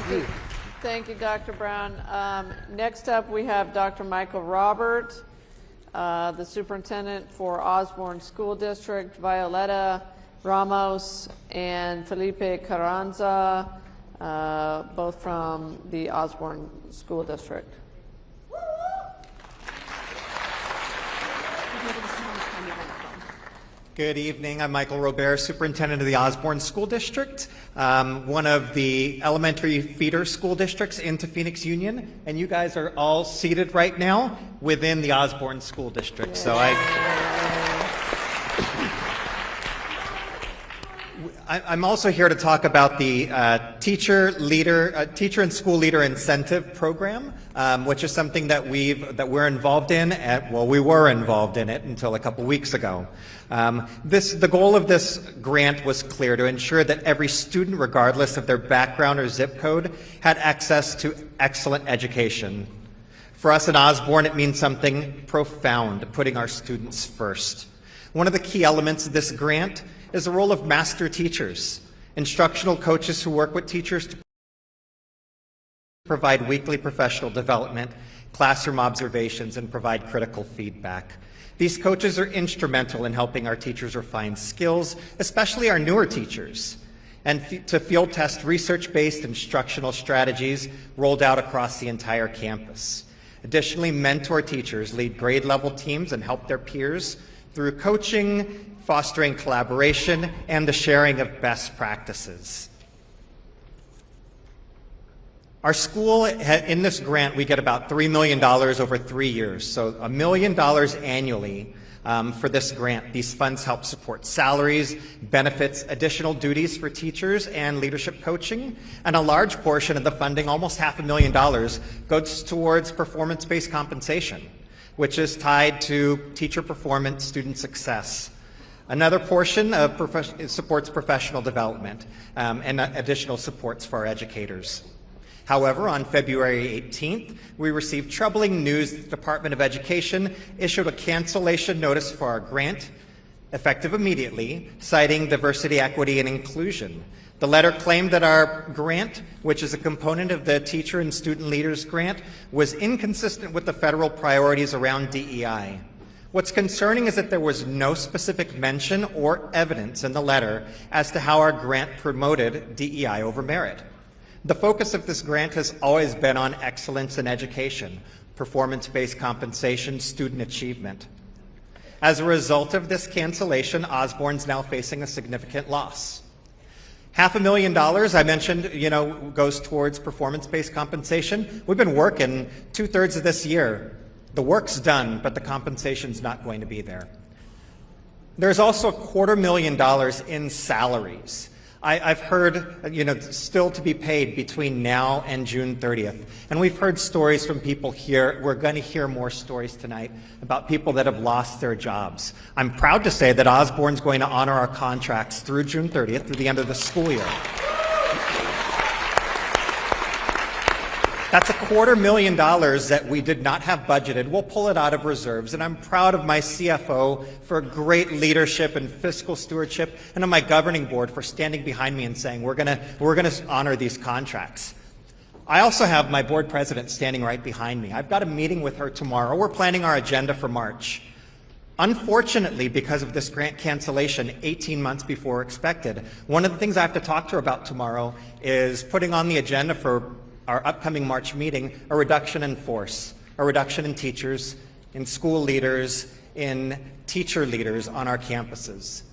you. Thank you, Dr. Brown. Next up, we have Dr. Michael Robert, the superintendent for Osborne School District, Violeta Ramos and Felipe Carranza, both from the Osborne School District. Good evening. I'm Michael Robert, Superintendent of the Osborne School District, one of the elementary feeder school districts into Phoenix Union, and you guys are all seated right now within the Osborne School District. So I'm also here to talk about the teacher and school leader incentive program, which is something that we're involved in. We were involved in it until a couple weeks ago. The goal of this grant was clear: to ensure that every student, regardless of their background or zip code, had access to excellent education. For us at Osborne, it means something profound: putting our students first. One of the key elements of this grant is the role of master teachers, instructional coaches who work with teachers to provide weekly professional development, classroom observations, and provide critical feedback. These coaches are instrumental in helping our teachers refine skills, especially our newer teachers, and to field test research-based instructional strategies rolled out across the entire campus. Additionally, mentor teachers lead grade-level teams and help their peers through coaching, fostering collaboration, and the sharing of best practices. Our school, in this grant, we get about $3 million over 3 years, so $1 million annually for this grant. These funds help support salaries, benefits, additional duties for teachers, and leadership coaching, and a large portion of the funding, almost $500,000, goes towards performance-based compensation, which is tied to teacher performance, student success. Another portion supports professional development and additional supports for our educators. However, on February 18th, we received troubling news that the Department of Education issued a cancellation notice for our grant, effective immediately, citing diversity, equity, and inclusion. The letter claimed that our grant, which is a component of the Teacher and Student Leaders Grant, was inconsistent with the federal priorities around DEI. What's concerning is that there was no specific mention or evidence in the letter as to how our grant promoted DEI over merit. The focus of this grant has always been on excellence in education, performance-based compensation, student achievement. As a result of this cancellation, Osborne's now facing a significant loss. $500,000, I mentioned, goes towards performance-based compensation. We've been working 2/3 of this year. The work's done, but the compensation's not going to be there. There's also $250,000 in salaries. I've heard, still to be paid between now and June 30th. And we've heard stories from people here. We're going to hear more stories tonight about people that have lost their jobs. I'm proud to say that Osborne's going to honor our contracts through June 30th, through the end of the school year. That's $250,000 that we did not have budgeted. We'll pull it out of reserves, and I'm proud of my CFO for great leadership and fiscal stewardship, and of my governing board for standing behind me and saying we're gonna honor these contracts. I also have my board president standing right behind me. I've got a meeting with her tomorrow. We're planning our agenda for March. Unfortunately, because of this grant cancellation 18 months before expected, one of the things I have to talk to her about tomorrow is putting on the agenda for our upcoming March meeting a reduction in force, a reduction in teachers, in school leaders, in teacher leaders on our campuses.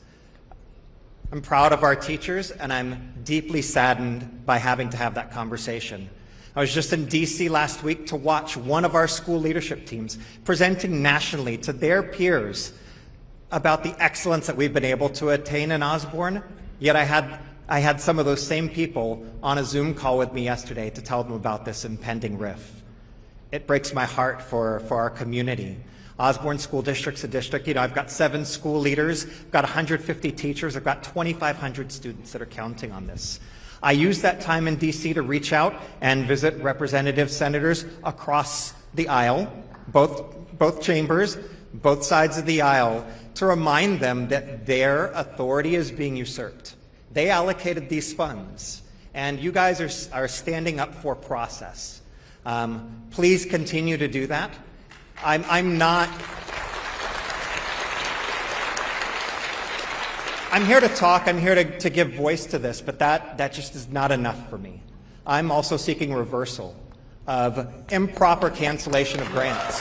I'm proud of our teachers, and I'm deeply saddened by having to have that conversation. I was just in DC last week to watch one of our school leadership teams presenting nationally to their peers about the excellence that we've been able to attain in Osborne, yet I had some of those same people on a Zoom call with me yesterday to tell them about this impending rift. It breaks my heart for our community. Osborne School District's a district, I've got 7 school leaders, I've got 150 teachers, I've got 2,500 students that are counting on this. I used that time in DC to reach out and visit representative senators across the aisle, both chambers, both sides of the aisle, to remind them that their authority is being usurped. They allocated these funds, and you guys are standing up for process. Please continue to do that. I'm here to talk, I'm here to give voice to this, but that just is not enough for me. I'm also seeking reversal of improper cancellation of grants.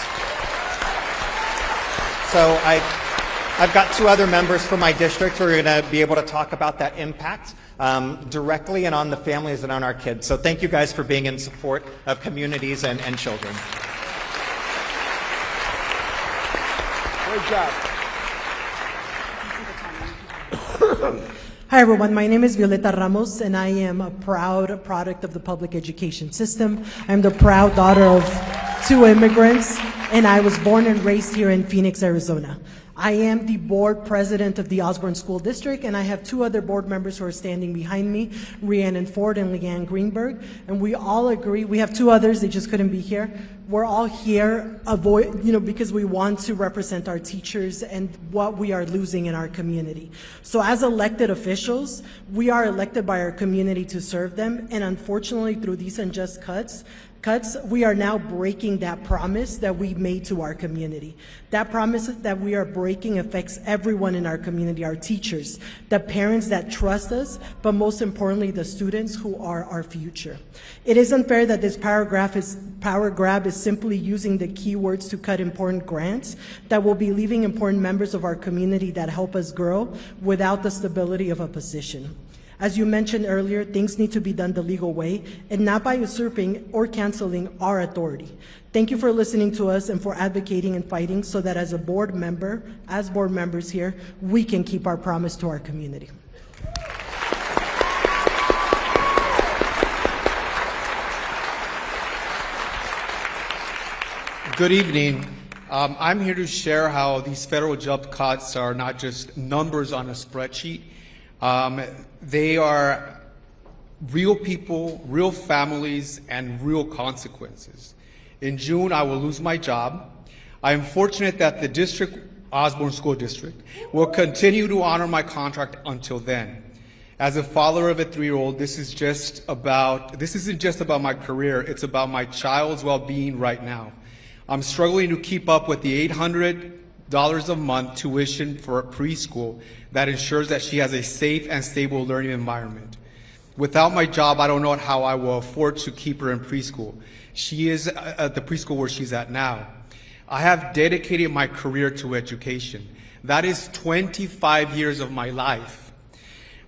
So I've got 2 other members from my district who are going to be able to talk about that impact directly and on the families and on our kids. So thank you guys for being in support of communities and children. Great job. Hi everyone, my name is Violeta Ramos and I am a proud product of the public education system. I'm the proud daughter of 2 immigrants and I was born and raised here in Phoenix, Arizona. I am the board president of the Osborne School District, and I have 2 other board members who are standing behind me, Rhiannon Ford and Leanne Greenberg, and we all agree, we have 2 others, they just couldn't be here. We're all here because we want to represent our teachers and what we are losing in our community. So as elected officials, we are elected by our community to serve them, and unfortunately through these unjust cuts, we are now breaking that promise that we made to our community. That promise that we are breaking affects everyone in our community, our teachers, the parents that trust us, but most importantly, the students who are our future. It is unfair that this power grab is simply using the keywords to cut important grants that will be leaving important members of our community that help us grow without the stability of a position. As you mentioned earlier, things need to be done the legal way and not by usurping or canceling our authority. Thank you for listening to us and for advocating and fighting so that as board members here, we can keep our promise to our community. Good evening. I'm here to share how these federal job cuts are not just numbers on a spreadsheet. They are real people, real families, and real consequences. In June, I will lose my job. I am fortunate that the Osborne School District will continue to honor my contract until then. As a father of a 3-year-old, this isn't just about my career, it's about my child's well-being right now. I'm struggling to keep up with the $800 a month tuition for preschool that ensures that she has a safe and stable learning environment. Without my job, I don't know how I will afford to keep her in preschool. She is at the preschool where she's at now. I have dedicated my career to education. That is 25 years of my life.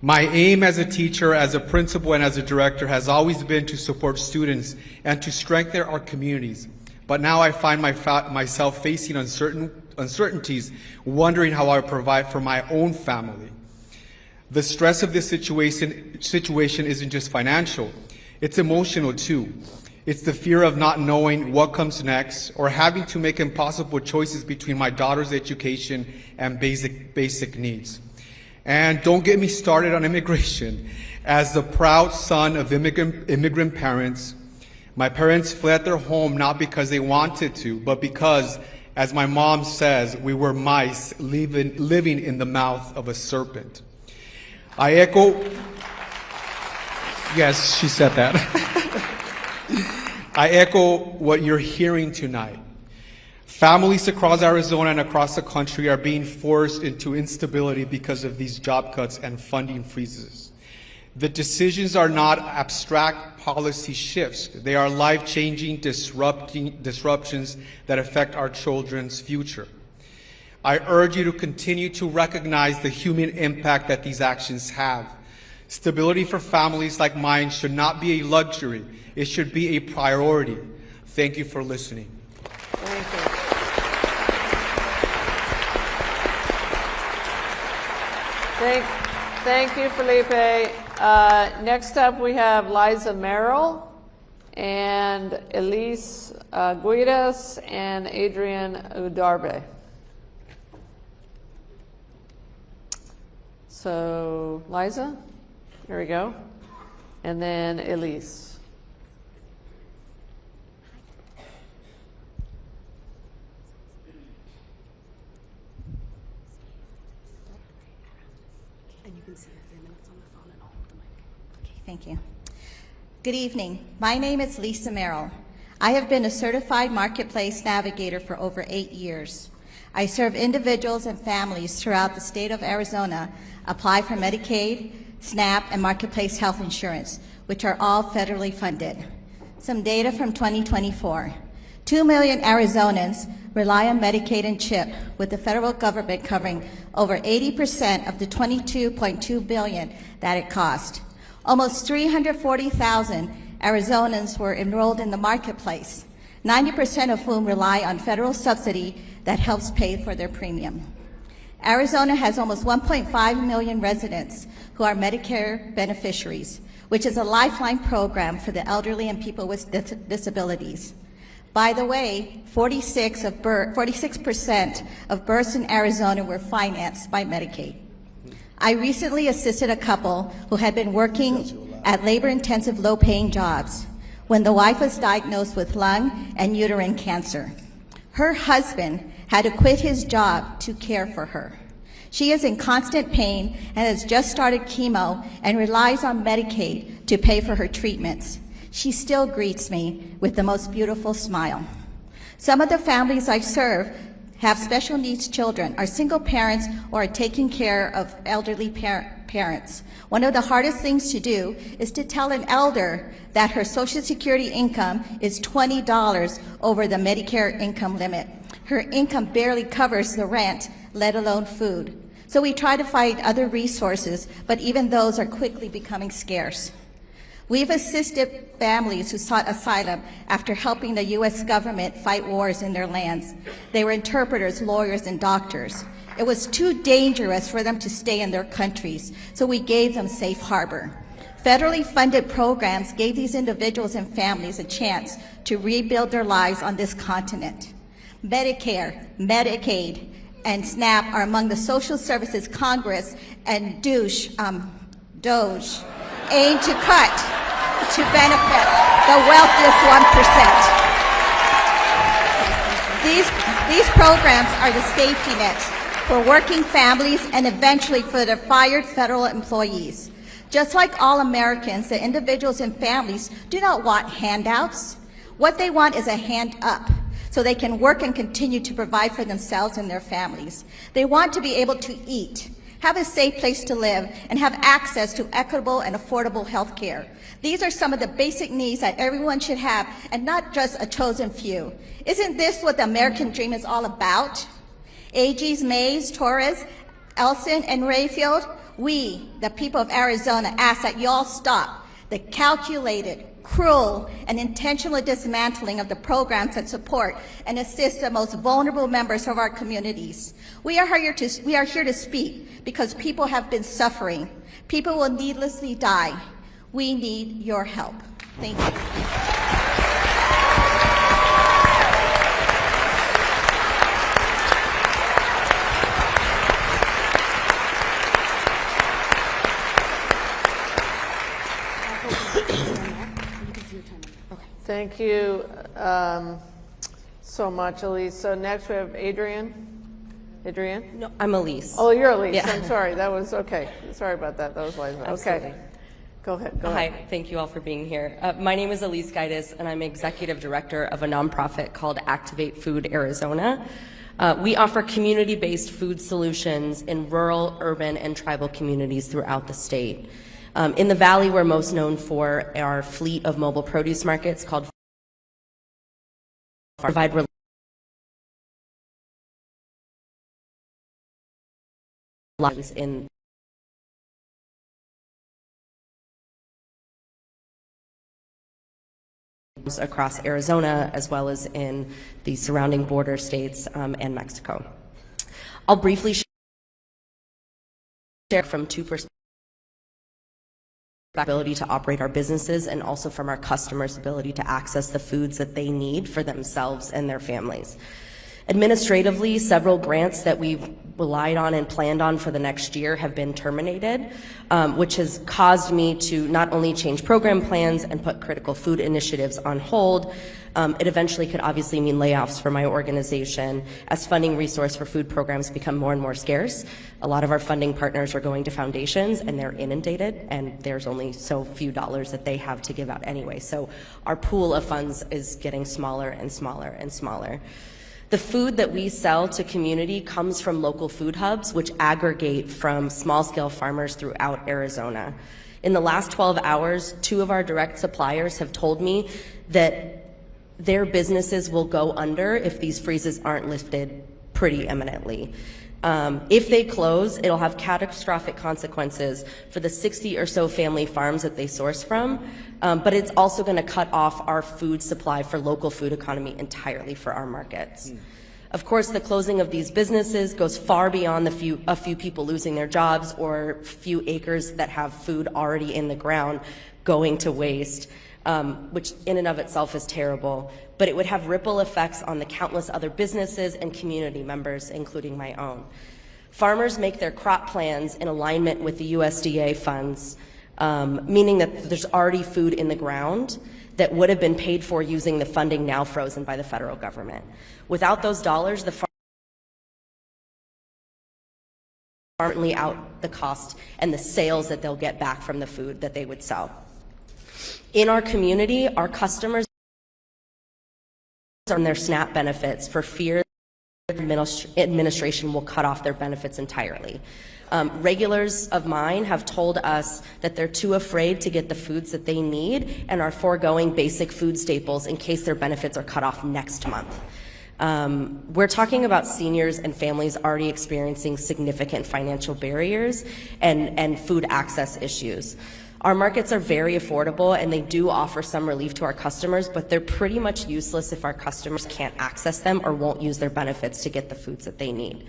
My aim as a teacher, as a principal, and as a director has always been to support students and to strengthen our communities. But now I find myself facing uncertainties, wondering how I provide for my own family. The stress of this situation isn't just financial, it's emotional too. It's the fear of not knowing what comes next or having to make impossible choices between my daughter's education and basic needs. And don't get me started on immigration. As the proud son of immigrant parents, my parents fled their home not because they wanted to, but because, as my mom says, we were mice living in the mouth of a serpent. I echo, yes, she said that. I echo what you're hearing tonight. Families across Arizona and across the country are being forced into instability because of these job cuts and funding freezes. The decisions are not abstract policy shifts. They are life-changing disruptions that affect our children's future. I urge you to continue to recognize the human impact that these actions have. Stability for families like mine should not be a luxury. It should be a priority. Thank you for listening. Thank you. Thank you, Felipe. Next up, we have Liza Merrill and Elise Guidas and Adrian Udarbe. So, Liza, here we go. And then Elise. Thank you. Good evening. My name is Lisa Merrill. I have been a certified marketplace navigator for over 8 years. I serve individuals and families throughout the state of Arizona apply for Medicaid, SNAP, and marketplace health insurance, which are all federally funded. Some data from 2024. 2 million Arizonans rely on Medicaid and CHIP, with the federal government covering over 80% of the $22.2 billion that it cost. Almost 340,000 Arizonans were enrolled in the marketplace, 90% of whom rely on federal subsidy that helps pay for their premium. Arizona has almost 1.5 million residents who are Medicare beneficiaries, which is a lifeline program for the elderly and people with disabilities. By the way, 46% of births in Arizona were financed by Medicaid. I recently assisted a couple who had been working at labor-intensive, low-paying jobs when the wife was diagnosed with lung and uterine cancer. Her husband had to quit his job to care for her. She is in constant pain and has just started chemo and relies on Medicaid to pay for her treatments. She still greets me with the most beautiful smile. Some of the families I serve have special needs children, are single parents, or are taking care of elderly parents. One of the hardest things to do is to tell an elder that her Social Security income is $20 over the Medicare income limit. Her income barely covers the rent, let alone food. So we try to find other resources, but even those are quickly becoming scarce. We've assisted families who sought asylum after helping the U.S. government fight wars in their lands. They were interpreters, lawyers, and doctors. It was too dangerous for them to stay in their countries, so we gave them safe harbor. Federally funded programs gave these individuals and families a chance to rebuild their lives on this continent. Medicare, Medicaid, and SNAP are among the social services Congress and DOGE aim to cut to benefit the wealthiest 1%. These programs are the safety nets for working families and eventually for the fired federal employees. Just like all Americans, the individuals and families do not want handouts. What they want is a hand up, so they can work and continue to provide for themselves and their families. They want to be able to eat, have a safe place to live, and have access to equitable and affordable health care. These are some of the basic needs that everyone should have, and not just a chosen few. Isn't this what the American dream is all about? AGs Mays, Torres, Elson, and Rayfield, we, the people of Arizona, ask that y'all stop the calculated, cruel, and intentional dismantling of the programs that support and assist the most vulnerable members of our communities. We are here to speak because people have been suffering. People will needlessly die. We need your help. Thank you. Thank you so much, Elise. So next we have Adrienne. Adrienne? No, I'm Elise. Oh, you're Elise. Yeah. I'm sorry. That was okay. Sorry about that. That was like okay. Go ahead. Go ahead. Hi. Thank you all for being here. My name is Elise Gaitis, and I'm executive director of a nonprofit called Activate Food Arizona. We offer community-based food solutions in rural, urban, and tribal communities throughout the state. In the Valley, we're most known for our fleet of mobile produce markets called provide in across Arizona as well as in the surrounding border states and Mexico. I'll briefly share from two perspectives: ability to operate our businesses and also from our customers' ability to access the foods that they need for themselves and their families. Administratively, several grants that we've relied on and planned on for the next year have been terminated, which has caused me to not only change program plans and put critical food initiatives on hold. It eventually could obviously mean layoffs for my organization as funding resource for food programs become more and more scarce. A lot of our funding partners are going to foundations and they're inundated, and there's only so few dollars that they have to give out anyway. So our pool of funds is getting smaller and smaller and smaller. The food that we sell to community comes from local food hubs, which aggregate from small-scale farmers throughout Arizona. In the last 12 hours, 2 of our direct suppliers have told me that their businesses will go under if these freezes aren't lifted pretty imminently. If they close, it'll have catastrophic consequences for the 60 or so family farms that they source from, but it's also going to cut off our food supply for local food economy entirely for our markets. Of course, the closing of these businesses goes far beyond a few people losing their jobs or few acres that have food already in the ground going to waste, which in and of itself is terrible, but it would have ripple effects on the countless other businesses and community members, including my own. Farmers make their crop plans in alignment with the USDA funds, meaning that there's already food in the ground that would have been paid for using the funding now frozen by the federal government. Without those dollars, the farmers out the cost and the sales that they'll get back from the food that they would sell. In our community, our customers on their SNAP benefits for fear the administration will cut off their benefits entirely. Regulars of mine have told us that they're too afraid to get the foods that they need and are foregoing basic food staples in case their benefits are cut off next month. We're talking about seniors and families already experiencing significant financial barriers and food access issues. Our markets are very affordable and they do offer some relief to our customers, but they're pretty much useless if our customers can't access them or won't use their benefits to get the foods that they need.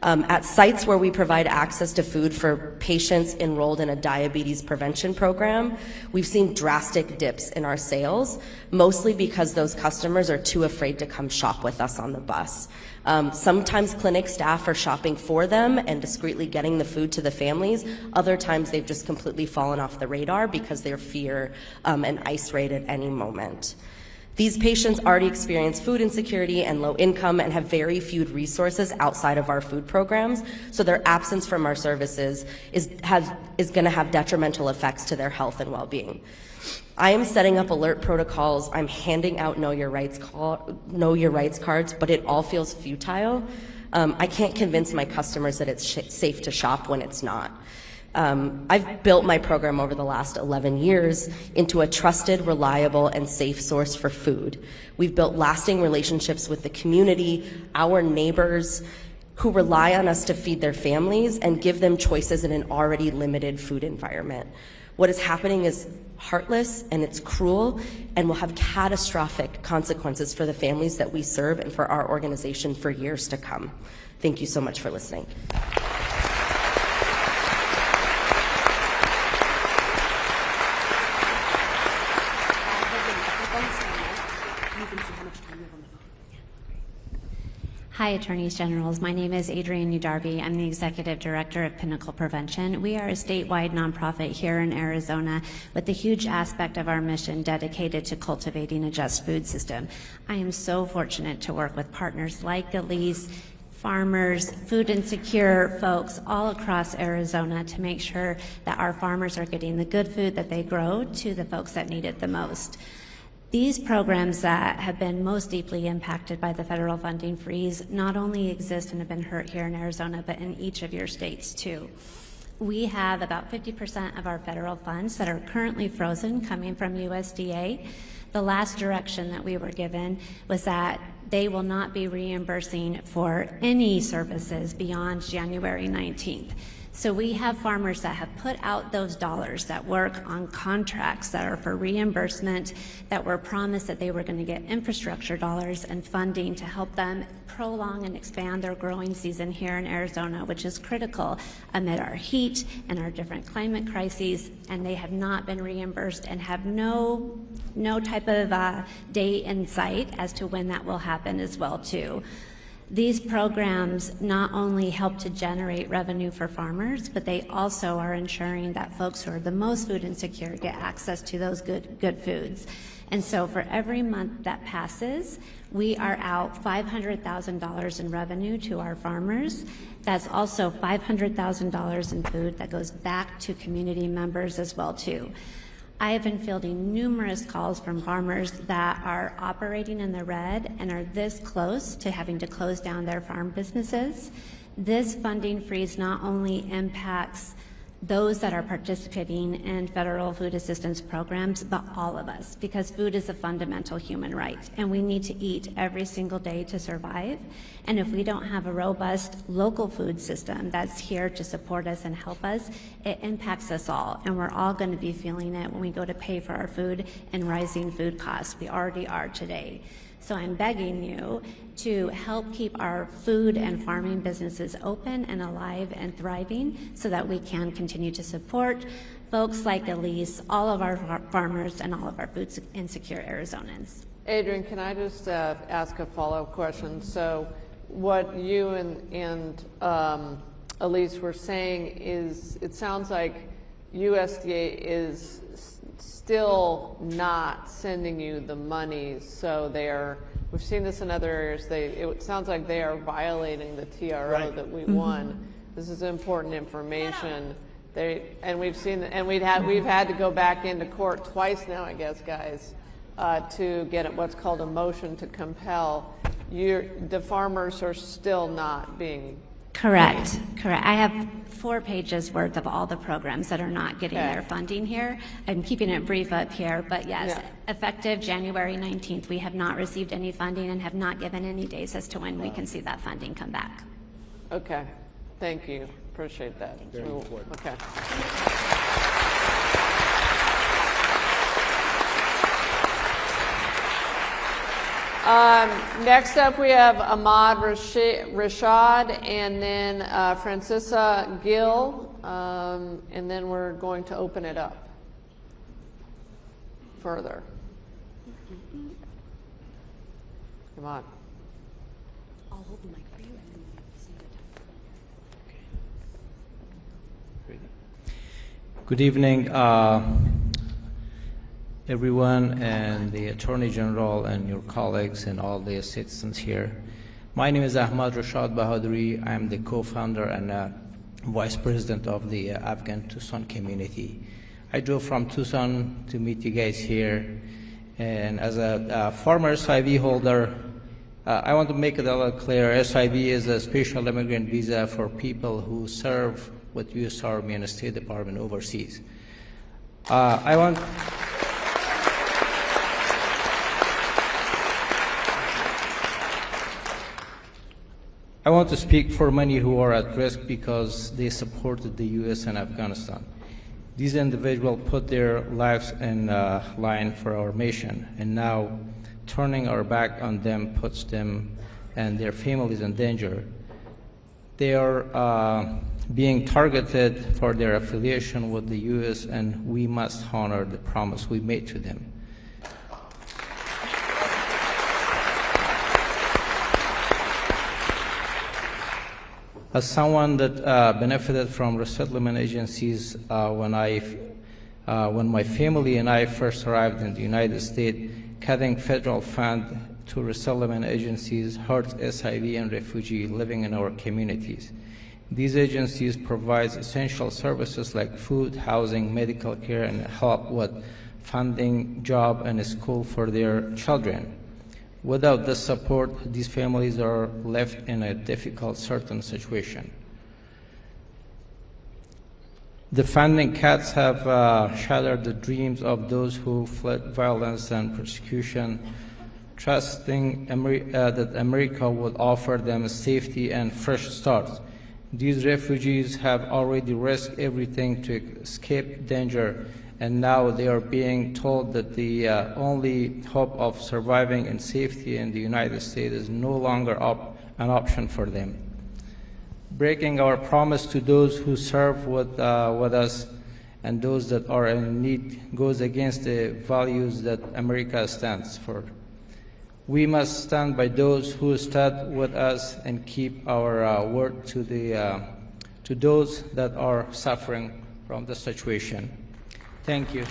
At sites where we provide access to food for patients enrolled in a diabetes prevention program, we've seen drastic dips in our sales, mostly because those customers are too afraid to come shop with us on the bus. Sometimes clinic staff are shopping for them and discreetly getting the food to the families. Other times they've just completely fallen off the radar because they fear an ICE raid at any moment. These patients already experience food insecurity and low income and have very few resources outside of our food programs, so their absence from our services is going to have detrimental effects to their health and well-being. I am setting up alert protocols. I'm handing out Know Your Rights cards, but it all feels futile. I can't convince my customers that it's safe to shop when it's not. I've built my program over the last 11 years into a trusted, reliable, and safe source for food. We've built lasting relationships with the community, our neighbors, who rely on us to feed their families and give them choices in an already limited food environment. What is happening is heartless and it's cruel and will have catastrophic consequences for the families that we serve and for our organization for years to come. Thank you so much for listening. Hi, Attorneys Generals. My name is Adrienne Udarby. I'm the Executive Director of Pinnacle Prevention. We are a statewide nonprofit here in Arizona with a huge aspect of our mission dedicated to cultivating a just food system. I am so fortunate to work with partners like Elise, farmers, food insecure folks all across Arizona to make sure that our farmers are getting the good food that they grow to the folks that need it the most. These programs that have been most deeply impacted by the federal funding freeze not only exist and have been hurt here in Arizona, but in each of your states too. We have about 50% of our federal funds that are currently frozen coming from USDA. The last direction that we were given was that they will not be reimbursing for any services beyond January 19th. So we have farmers that have put out those dollars that work on contracts that are for reimbursement, that were promised that they were going to get infrastructure dollars and funding to help them prolong and expand their growing season here in Arizona, which is critical amid our heat and our different climate crises, and they have not been reimbursed and have no type of date in sight as to when that will happen as well too. These programs not only help to generate revenue for farmers, but they also are ensuring that folks who are the most food insecure get access to those good foods. And so for every month that passes, we are out $500,000 in revenue to our farmers. That's also $500,000 in food that goes back to community members as well too. I have been fielding numerous calls from farmers that are operating in the red and are this close to having to close down their farm businesses. This funding freeze not only impacts those that are participating in federal food assistance programs, but all of us, because food is a fundamental human right, and we need to eat every single day to survive. And if we don't have a robust local food system that's here to support us and help us, it impacts us all, and we're all going to be feeling it when we go to pay for our food and rising food costs. We already are today. So I'm begging you to help keep our food and farming businesses open and alive and thriving so that we can continue to support folks like Elise, all of our farmers, and all of our food insecure Arizonans. Adrienne, can I just ask a follow-up question? So what you and Elise were saying is, it sounds like USDA is still not sending you the money, so we've seen this in other areas, it sounds like they are violating the TRO that we won. This is important information. We've had to go back into court twice now, I guess, guys, to get what's called a motion to compel. The farmers are still not being Correct. I have 4 pages worth of all the programs that are not getting their funding here. I'm keeping it brief up here, but yes, effective January 19th, we have not received any funding and have not given any days as to when we can see that funding come back. Okay, thank you. Appreciate that. Very important. Okay. Next up, we have Ahmad Rashad, and then Francisa Gill, and then we're going to open it up further. Come on. I'll hold the mic for you and then you Good evening, everyone, and the Attorney General and your colleagues and all the citizens here. My name is Ahmad Rashad Bahaduri. I am the co-founder and vice president of the Afghan Tucson community. I drove from Tucson to meet you guys here, and as a former SIV holder, I want to make it a little clear. SIV is a special immigrant visa for people who serve with U.S. Army and State Department overseas. I want to speak for many who are at risk because they supported the U.S. and Afghanistan. These individuals put their lives in line for our mission, and now turning our back on them puts them and their families in danger. They are being targeted for their affiliation with the U.S., and we must honor the promise we made to them. As someone that benefited from resettlement agencies when my family and I first arrived in the United States, cutting federal funds to resettlement agencies hurts SIV and refugees living in our communities. These agencies provide essential services like food, housing, medical care, and help with funding, job, and school for their children. Without this support, these families are left in a difficult, certain situation. The funding cuts have shattered the dreams of those who fled violence and persecution, trusting that America would offer them safety and fresh starts. These refugees have already risked everything to escape danger, and now they are being told that the only hope of surviving in safety in the United States is no longer an option for them. Breaking our promise to those who serve with us and those that are in need goes against the values that America stands for. We must stand by those who stood with us and keep our word to those that are suffering from the situation. Thank you.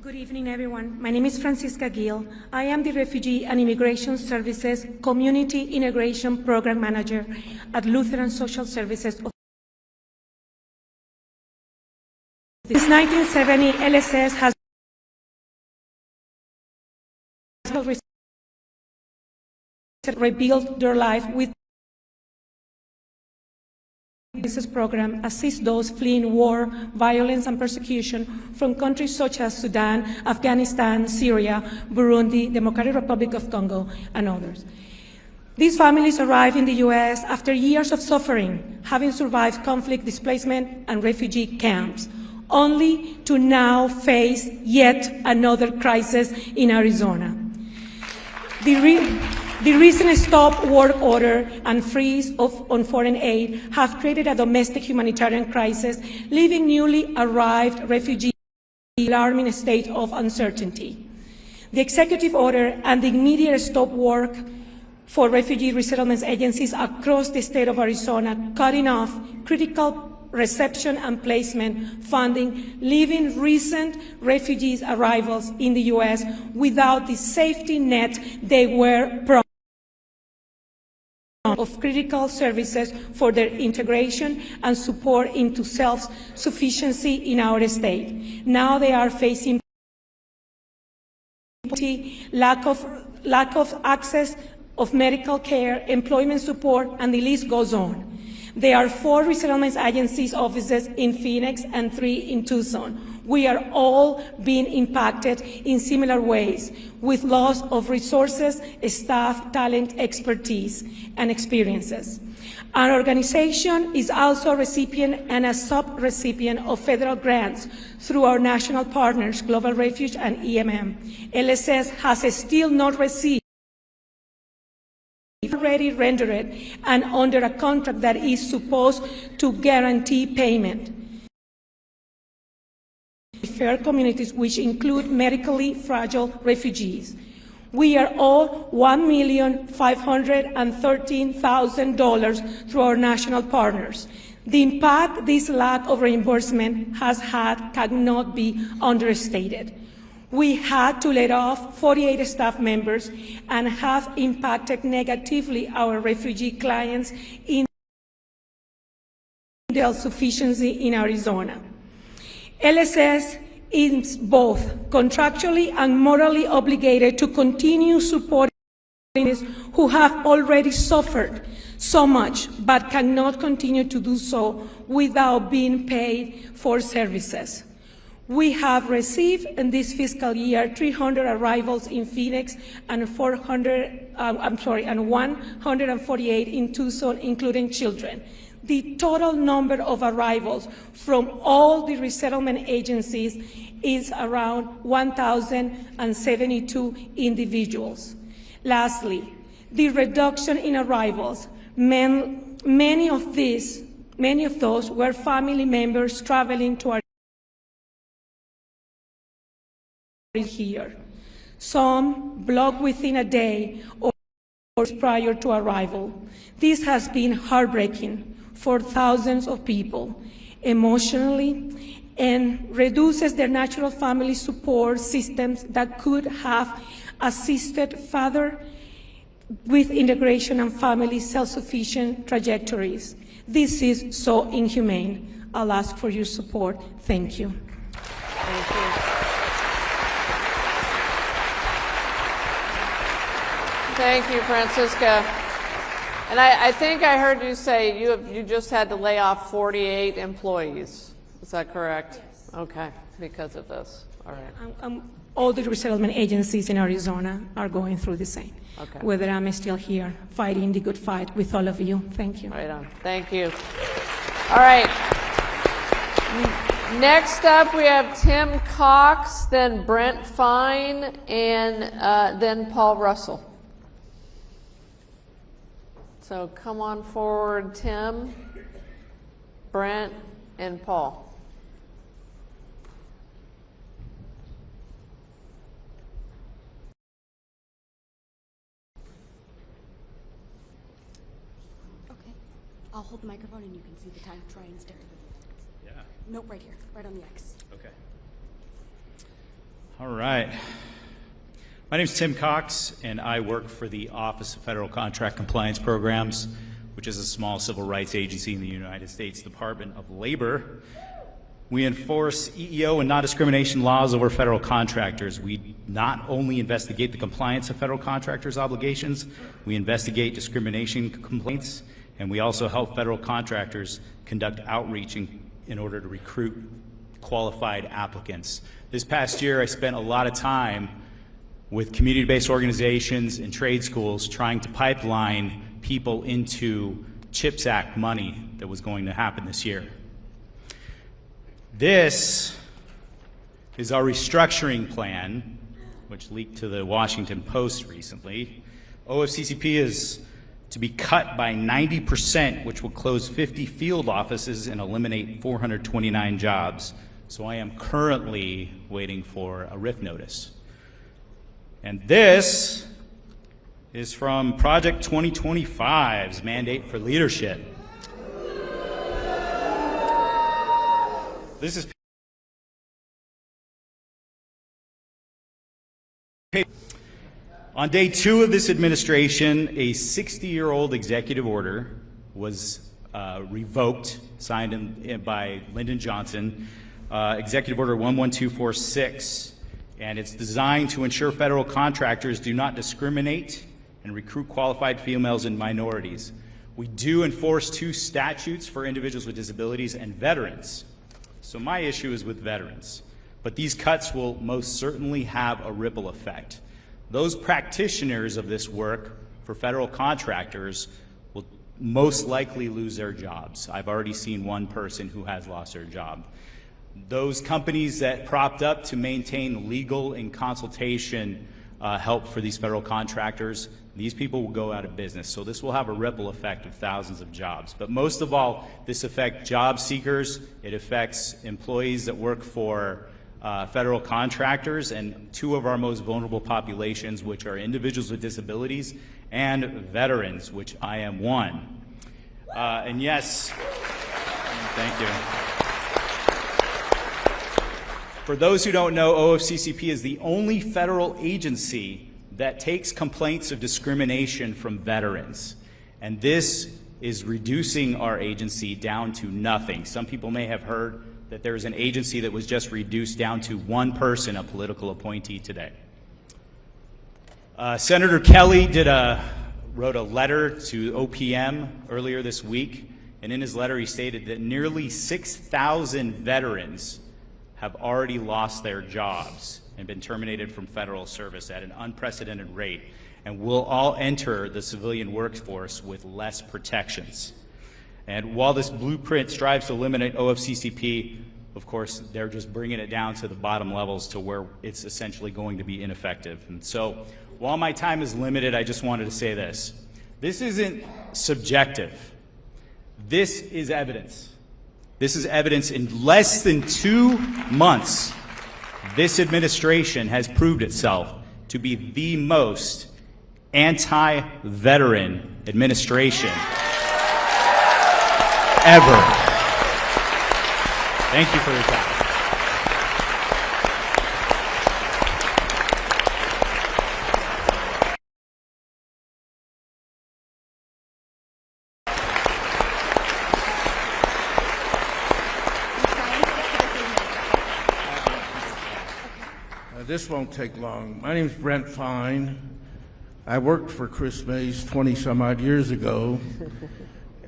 Good evening, everyone. My name is Francisca Gill. I am the Refugee and Immigration Services Community Integration Program Manager at Lutheran Social Services. Since 1970, LSS has rebuilt their life with this program assists those fleeing war, violence, and persecution from countries such as Sudan, Afghanistan, Syria, Burundi, Democratic Republic of Congo, and others. These families arrive in the U.S. after years of suffering, having survived conflict, displacement, and refugee camps, only to now face yet another crisis in Arizona. The recent stop work order and freeze on foreign aid have created a domestic humanitarian crisis, leaving newly arrived refugees in an alarming state of uncertainty. The executive order and the immediate stop work for refugee resettlement agencies across the state of Arizona, cutting off critical reception and placement funding, leaving recent refugees' arrivals in the U.S. without the safety net they were promised of critical services for their integration and support into self-sufficiency in our state. Now they are facing lack of access of medical care, employment support, and the list goes on. There are 4 resettlement agencies offices in Phoenix and 3 in Tucson. We are all being impacted in similar ways, with loss of resources, staff, talent, expertise, and experiences. Our organization is also a recipient and a sub-recipient of federal grants through our national partners, Global Refuge and EMM. LSS has still not received already rendered and under a contract that is supposed to guarantee payment. Fair communities, which include medically fragile refugees. We are all $1,513,000 through our national partners. The impact this lack of reimbursement has had cannot be understated. We had to let off 48 staff members and have impacted negatively our refugee clients in self-sufficiency in Arizona. LSS is both contractually and morally obligated to continue supporting those who have already suffered so much but cannot continue to do so without being paid for services. We have received in this fiscal year 300 arrivals in Phoenix and 148 in Tucson, including children. The total number of arrivals from all the resettlement agencies is around 1,072 individuals. Lastly, the reduction in arrivals, Many of those were family members traveling to our here. Some blocked within a day or prior to arrival. This has been heartbreaking for thousands of people emotionally and reduces their natural family support systems that could have assisted further with integration and family self-sufficient trajectories. This is so inhumane. I'll ask for your support. Thank you. Thank you. Thank you, Francisca. And I think I heard you say you just had to lay off 48 employees. Is that correct? Yes. Okay, because of this. All right. All the resettlement agencies in Arizona are going through the same. Okay. Whether I'm still here fighting the good fight with all of you. Thank you. Right on. Thank you. All right. Next up, we have Tim Cox, then Brent Fine, and then Paul Russell. So come on forward, Tim, Brent, and Paul. Okay. I'll hold the microphone and you can see the time. Try and stick to the minutes. Yeah. Nope, right here, right on the X. Okay. All right. My name is Tim Cox, and I work for the Office of Federal Contract Compliance Programs, which is a small civil rights agency in the United States Department of Labor. We enforce EEO and non-discrimination laws over federal contractors. We not only investigate the compliance of federal contractors' obligations, we investigate discrimination complaints, and we also help federal contractors conduct outreach in order to recruit qualified applicants. This past year, I spent a lot of time with community-based organizations and trade schools trying to pipeline people into CHIPS Act money that was going to happen this year. This is our restructuring plan, which leaked to the Washington Post recently. OFCCP is to be cut by 90%, which will close 50 field offices and eliminate 429 jobs. So I am currently waiting for a RIF notice. And this is from Project 2025's Mandate for Leadership. This is on day 2 of this administration, a 60-year-old executive order was revoked, signed by Lyndon Johnson, Executive Order 11246. And it's designed to ensure federal contractors do not discriminate and recruit qualified females and minorities. We do enforce 2 statutes for individuals with disabilities and veterans. So my issue is with veterans, but these cuts will most certainly have a ripple effect. Those practitioners of this work for federal contractors will most likely lose their jobs. I've already seen one person who has lost their job. Those companies that propped up to maintain legal and consultation help for these federal contractors, these people will go out of business. So this will have a ripple effect of thousands of jobs. But most of all, this affects job seekers. It affects employees that work for federal contractors and 2 of our most vulnerable populations, which are individuals with disabilities and veterans, which I am one. And yes, thank you. For those who don't know, OFCCP is the only federal agency that takes complaints of discrimination from veterans. And this is reducing our agency down to nothing. Some people may have heard that there is an agency that was just reduced down to 1 person, a political appointee today. Senator Kelly wrote a letter to OPM earlier this week, and in his letter he stated that nearly 6,000 veterans have already lost their jobs and been terminated from federal service at an unprecedented rate, and will all enter the civilian workforce with less protections. And while this blueprint strives to eliminate OFCCP, of course, they're just bringing it down to the bottom levels to where it's essentially going to be ineffective. And so, while my time is limited, I just wanted to say this. This isn't subjective. This is evidence. This is evidence. In less than 2 months, this administration has proved itself to be the most anti-veteran administration ever. Thank you for your time. This won't take long. My name is Brent Fine. I worked for Chris Mays 20-some-odd years ago,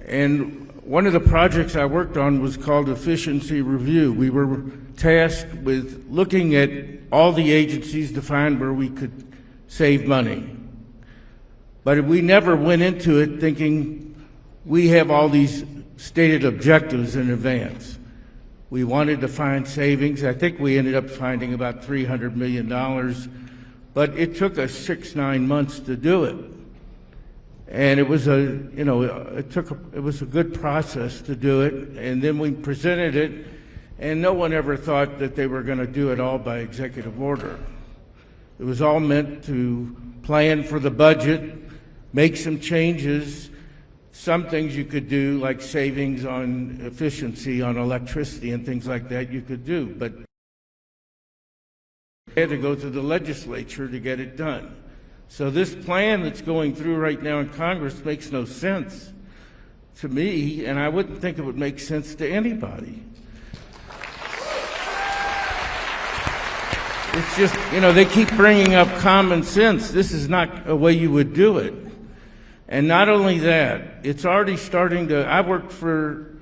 and one of the projects I worked on was called Efficiency Review. We were tasked with looking at all the agencies to find where we could save money. But we never went into it thinking we have all these stated objectives in advance. We wanted to find savings. I think we ended up finding about $300 million, but it took us 6-9 months to do it. And it was it was a good process to do it. And then we presented it, and no one ever thought that they were going to do it all by executive order. It was all meant to plan for the budget, make some changes. Some things you could do, like savings on efficiency on electricity and things like that, you could do, but you had to go to the legislature to get it done. So this plan that's going through right now in Congress makes no sense to me, and I wouldn't think it would make sense to anybody. It's just, they keep bringing up common sense. This is not a way you would do it. And not only that, it's already starting to,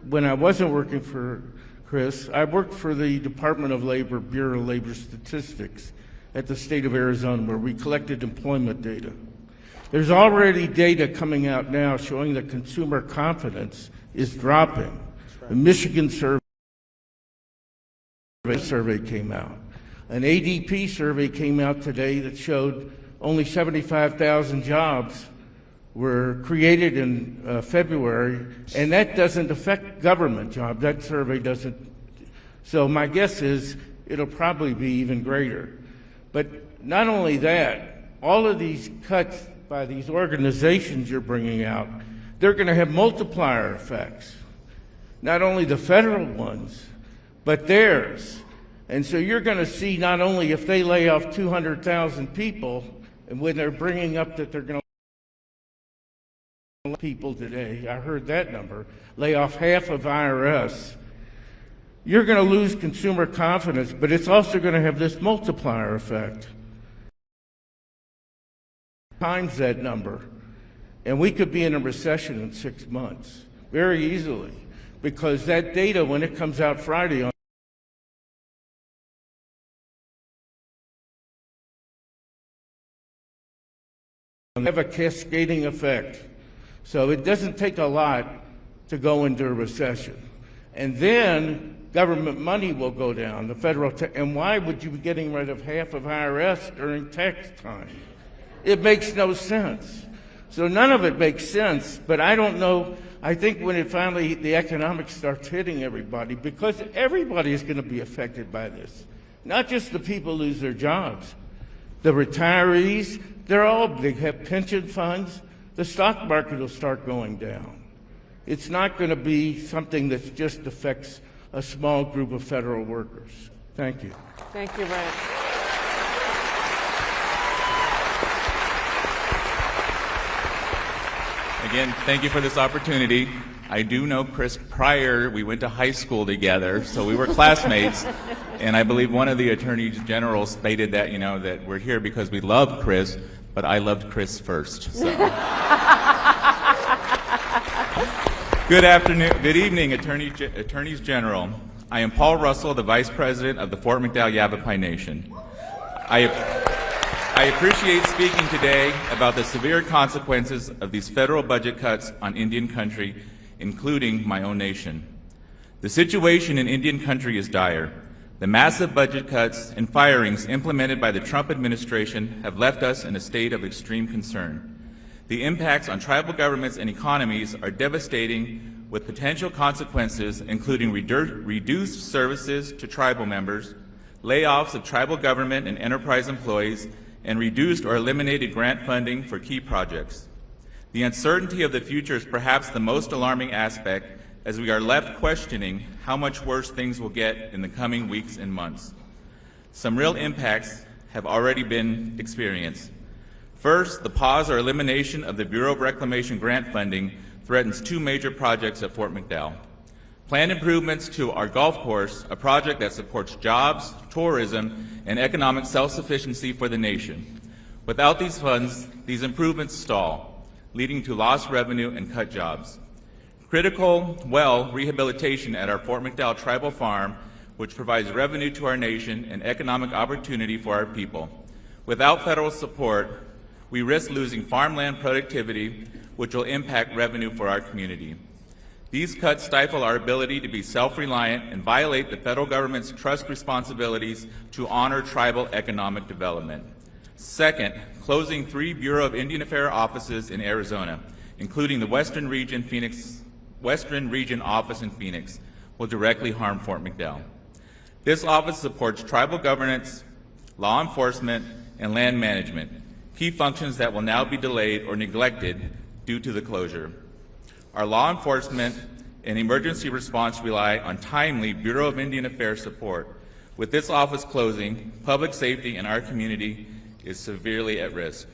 when I wasn't working for Chris, I worked for the Department of Labor, Bureau of Labor Statistics at the state of Arizona, where we collected employment data. There's already data coming out now showing that consumer confidence is dropping. The Michigan survey came out. An ADP survey came out today that showed only 75,000 jobs were created in February, and that doesn't affect government jobs. That survey doesn't. So my guess is it'll probably be even greater. But not only that, all of these cuts by these organizations you're bringing out, they're going to have multiplier effects. Not only the federal ones, but theirs. And so you're going to see not only if they lay off 200,000 people, and when they're bringing up that they're going to people today, I heard that number, lay off half of IRS, you're going to lose consumer confidence, but it's also going to have this multiplier effect times that number, and we could be in a recession in 6 months very easily, because that data, when it comes out Friday, on have a cascading effect. So it doesn't take a lot to go into a recession. And then government money will go down, the federal and why would you be getting rid of half of IRS during tax time? It makes no sense. So none of it makes sense, but I don't know, I think when it finally, the economics starts hitting everybody, because everybody is going to be affected by this. Not just the people lose their jobs. The retirees, they have pension funds. The stock market will start going down. It's not going to be something that just affects a small group of federal workers. Thank you. Thank you, Brent. Again, thank you for this opportunity. I do know Chris prior. We went to high school together, so we were classmates. And I believe one of the attorneys general stated that, that we're here because we love Chris, but I loved Chris first. So. Good afternoon, good evening, Attorneys General. I am Paul Russell, the Vice President of the Fort McDowell Yavapai Nation. I appreciate speaking today about the severe consequences of these federal budget cuts on Indian country, including my own nation. The situation in Indian country is dire. The massive budget cuts and firings implemented by the Trump administration have left us in a state of extreme concern. The impacts on tribal governments and economies are devastating with potential consequences including reduced services to tribal members, layoffs of tribal government and enterprise employees, and reduced or eliminated grant funding for key projects. The uncertainty of the future is perhaps the most alarming aspect, as we are left questioning how much worse things will get in the coming weeks and months. Some real impacts have already been experienced. First, the pause or elimination of the Bureau of Reclamation grant funding threatens two major projects at Fort McDowell. Planned improvements to our golf course, a project that supports jobs, tourism, and economic self-sufficiency for the nation. Without these funds, these improvements stall, leading to lost revenue and cut jobs. Critical well rehabilitation at our Fort McDowell Tribal Farm, which provides revenue to our nation and economic opportunity for our people. Without federal support, we risk losing farmland productivity, which will impact revenue for our community. These cuts stifle our ability to be self-reliant and violate the federal government's trust responsibilities to honor tribal economic development. Second, closing 3 Bureau of Indian Affairs offices in Arizona, including the Western Region office in Phoenix, will directly harm Fort McDowell. This office supports tribal governance, law enforcement, and land management, key functions that will now be delayed or neglected due to the closure. Our law enforcement and emergency response rely on timely Bureau of Indian Affairs support. With this office closing, public safety in our community is severely at risk.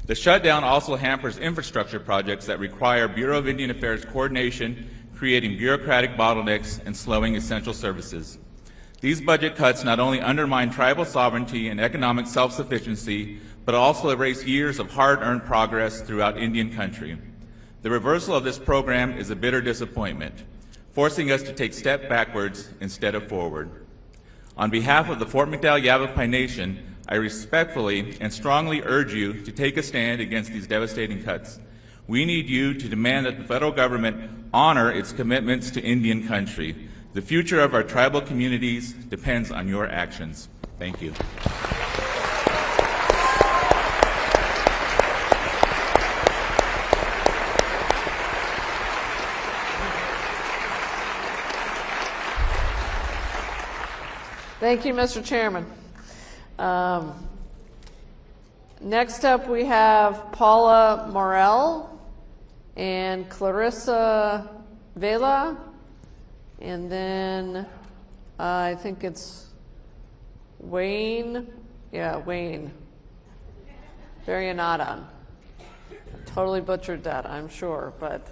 The shutdown also hampers infrastructure projects that require Bureau of Indian Affairs coordination, creating bureaucratic bottlenecks and slowing essential services. These budget cuts not only undermine tribal sovereignty and economic self-sufficiency, but also erase years of hard-earned progress throughout Indian country. The reversal of this program is a bitter disappointment, forcing us to take steps backwards instead of forward. On behalf of the Fort McDowell Yavapai Nation, I respectfully and strongly urge you to take a stand against these devastating cuts. We need you to demand that the federal government honor its commitments to Indian country. The future of our tribal communities depends on your actions. Thank you. Thank you, Mr. Chairman. Next up, we have Paula Morell and Clarissa Vela, and then I think it's Wayne. Yeah, Wayne Varianata. Totally butchered that, I'm sure, but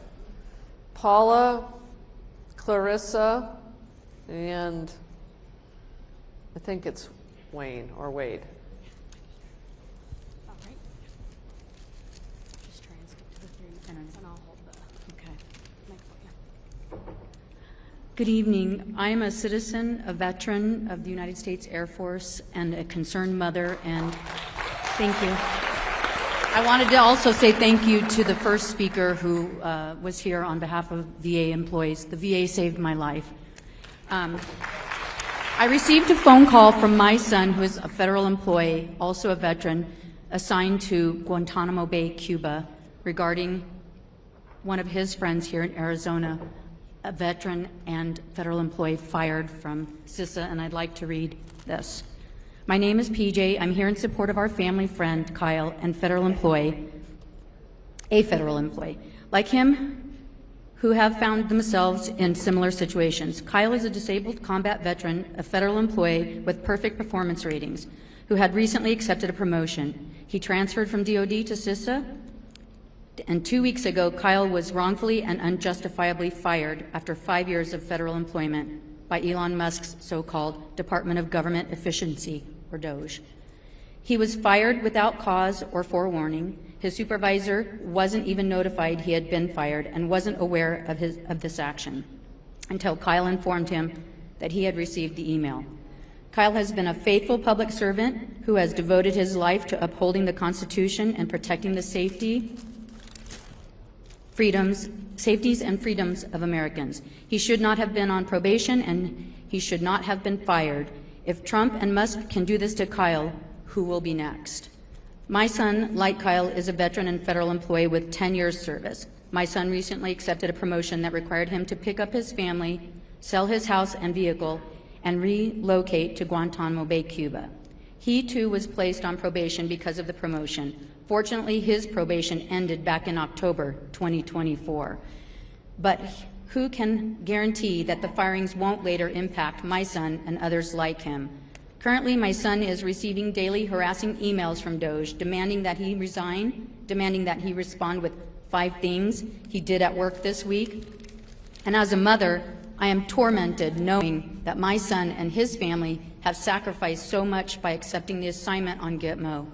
Paula, Clarissa, and I think it's Wayne or Wade. All right. Just try and stick to the 3 minutes, and I'll hold the microphone. Yeah. Good evening. I am a citizen, a veteran of the United States Air Force, and a concerned mother, and thank you. I wanted to also say thank you to the first speaker who was here on behalf of VA employees. The VA saved my life. I received a phone call from my son, who is a federal employee, also a veteran, assigned to Guantanamo Bay, Cuba, regarding one of his friends here in Arizona, a veteran and federal employee fired from CISA, and I'd like to read this. My name is PJ. I'm here in support of our family friend, Kyle, and federal employee, a federal employee. Like him, who have found themselves in similar situations. Kyle is a disabled combat veteran, a federal employee with perfect performance ratings, who had recently accepted a promotion. He transferred from DOD to CISA, and 2 weeks ago, Kyle was wrongfully and unjustifiably fired after 5 years of federal employment by Elon Musk's so-called Department of Government Efficiency, or DOGE. He was fired without cause or forewarning. His supervisor wasn't even notified he had been fired and wasn't aware of this action until Kyle informed him that he had received the email. Kyle has been a faithful public servant who has devoted his life to upholding the Constitution and protecting the safeties and freedoms of Americans. He should not have been on probation, and he should not have been fired. If Trump and Musk can do this to Kyle, who will be next? My son, like Kyle, is a veteran and federal employee with 10 years service. My son recently accepted a promotion that required him to pick up his family, sell his house and vehicle, and relocate to Guantanamo Bay, Cuba. He, too, was placed on probation because of the promotion. Fortunately, his probation ended back in October 2024. But who can guarantee that the firings won't later impact my son and others like him? Currently, my son is receiving daily harassing emails from DOJ demanding that he resign, demanding that he respond with 5 things he did at work this week. And as a mother, I am tormented knowing that my son and his family have sacrificed so much by accepting the assignment on Gitmo,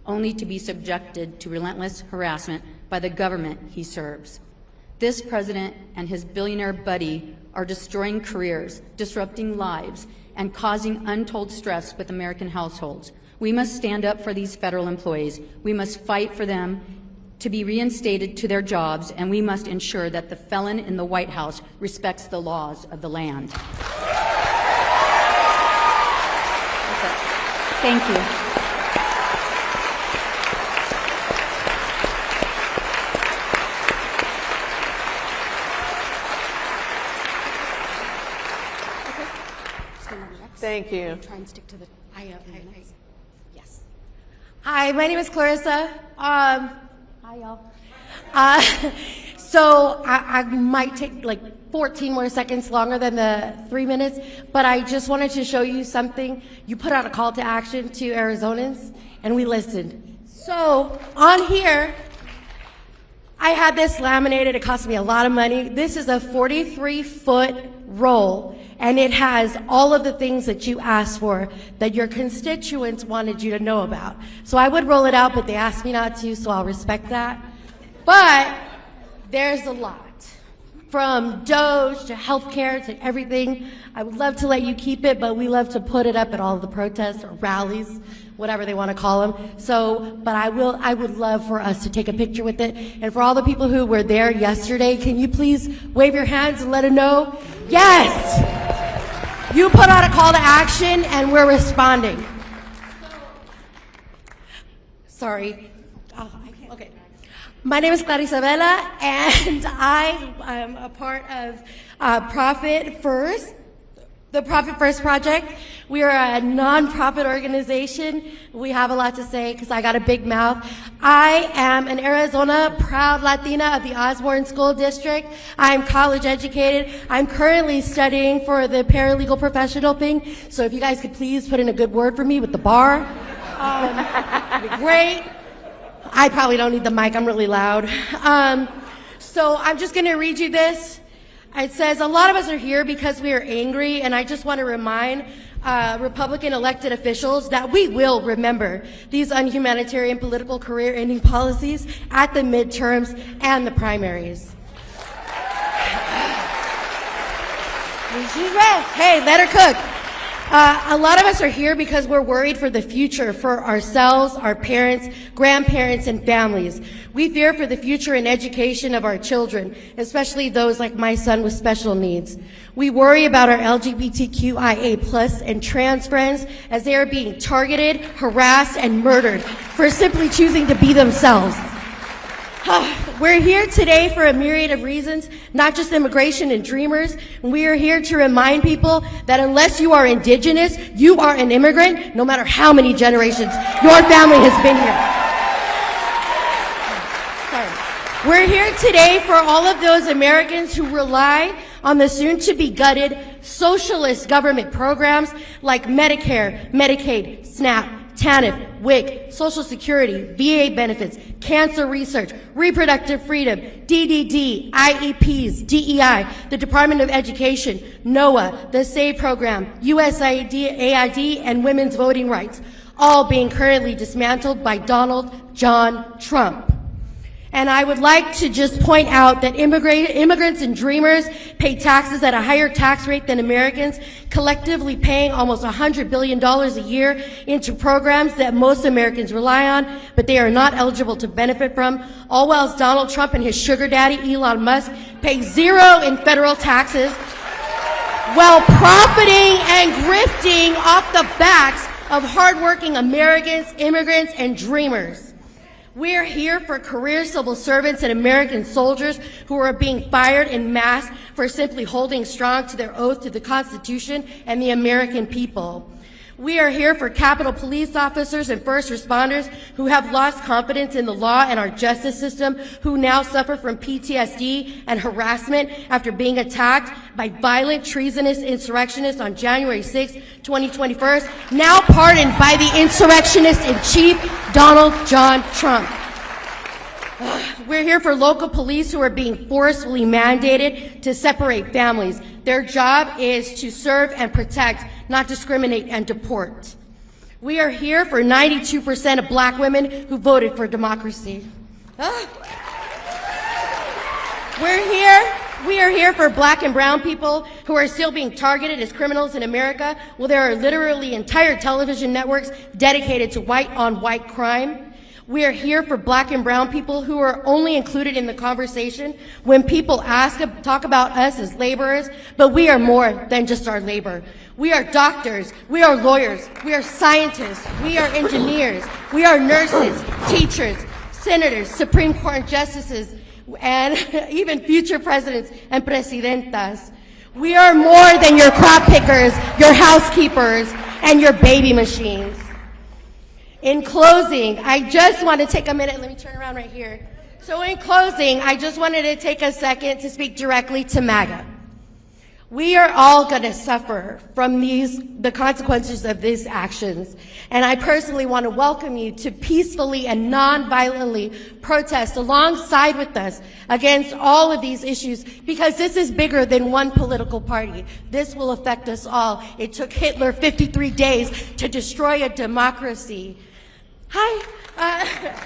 only to be subjected to relentless harassment by the government he serves. This president and his billionaire buddy are destroying careers, disrupting lives, and causing untold stress with American households. We must stand up for these federal employees. We must fight for them to be reinstated to their jobs, and we must ensure that the felon in the White House respects the laws of the land. Thank you. Thank you. Try and stick to the minutes. Yes. Hi, my name is Clarissa. Hi, y'all. So I might take like 14 more seconds longer than the 3 minutes, but I just wanted to show you something. You put out a call to action to Arizonans, and we listened. So on here, I had this laminated. It cost me a lot of money. This is a 43-foot roll, and it has all of the things that you asked for, that your constituents wanted you to know about. So I would roll it out, but they asked me not to, so I'll respect that. But there's a lot. From DOJ to healthcare to everything. I would love to let you keep it, but we love to put it up at all of the protests or rallies, whatever they want to call them. So, but I would love for us to take a picture with it. And for all the people who were there yesterday, can you please wave your hands and let them know? Yes! You put out a call to action and we're responding. Sorry. Okay. My name is Clarissa Vela, and I am a part of Profit First, the Profit First Project. We are a nonprofit organization. We have a lot to say because I got a big mouth. I am an Arizona proud Latina of the Osborne School District. I'm college educated. I'm currently studying for the paralegal professional thing. So if you guys could please put in a good word for me with the bar, that'd be great. I probably don't need the mic, I'm really loud. So I'm just gonna read you this. It says, a lot of us are here because we are angry, and I just want to remind Republican elected officials that we will remember these unhumanitarian political career-ending policies at the midterms and the primaries. She's red. Hey, let her cook. A lot of us are here because we're worried for the future for ourselves, our parents, grandparents, and families. We fear for the future and education of our children, especially those like my son with special needs. We worry about our LGBTQIA+ and trans friends as they are being targeted, harassed, and murdered for simply choosing to be themselves. We're here today for a myriad of reasons, not just immigration and dreamers. We are here to remind people that unless you are indigenous, you are an immigrant, no matter how many generations your family has been here. Sorry. We're here today for all of those Americans who rely on the soon-to-be gutted socialist government programs like Medicare, Medicaid, SNAP, TANF, WIC, Social Security, VA benefits, cancer research, reproductive freedom, DDD, IEPs, DEI, the Department of Education, NOAA, the SAVE program, USAID, AID, and women's voting rights, all being currently dismantled by Donald John Trump. And I would like to just point out that immigrants and dreamers pay taxes at a higher tax rate than Americans, collectively paying almost $100 billion a year into programs that most Americans rely on, but they are not eligible to benefit from, all whilst Donald Trump and his sugar daddy, Elon Musk, pay zero in federal taxes, while profiting and grifting off the backs of hardworking Americans, immigrants, and dreamers. We're here for career civil servants and American soldiers who are being fired en masse for simply holding strong to their oath to the Constitution and the American people. We are here for Capitol Police officers and first responders who have lost confidence in the law and our justice system, who now suffer from PTSD and harassment after being attacked by violent, treasonous insurrectionists on January 6, 2021, now pardoned by the insurrectionist-in-chief, Donald John Trump. We're here for local police who are being forcefully mandated to separate families. Their job is to serve and protect, not discriminate and deport. We are here for 92% of black women who voted for democracy. We are here for black and brown people who are still being targeted as criminals in America, while there are literally entire television networks dedicated to white-on-white crime. We are here for black and brown people who are only included in the conversation when people talk about us as laborers, but we are more than just our labor. We are doctors, we are lawyers, we are scientists, we are engineers, we are nurses, teachers, senators, Supreme Court justices, and even future presidents and presidentas. We are more than your crop pickers, your housekeepers, and your baby machines. In closing, I just want to take a minute. Let me turn around right here. So in closing, I just wanted to take a second to speak directly to MAGA. We are all going to suffer from the consequences of these actions. And I personally want to welcome you to peacefully and non-violently protest alongside with us against all of these issues, because this is bigger than one political party. This will affect us all. It took Hitler 53 days to destroy a democracy.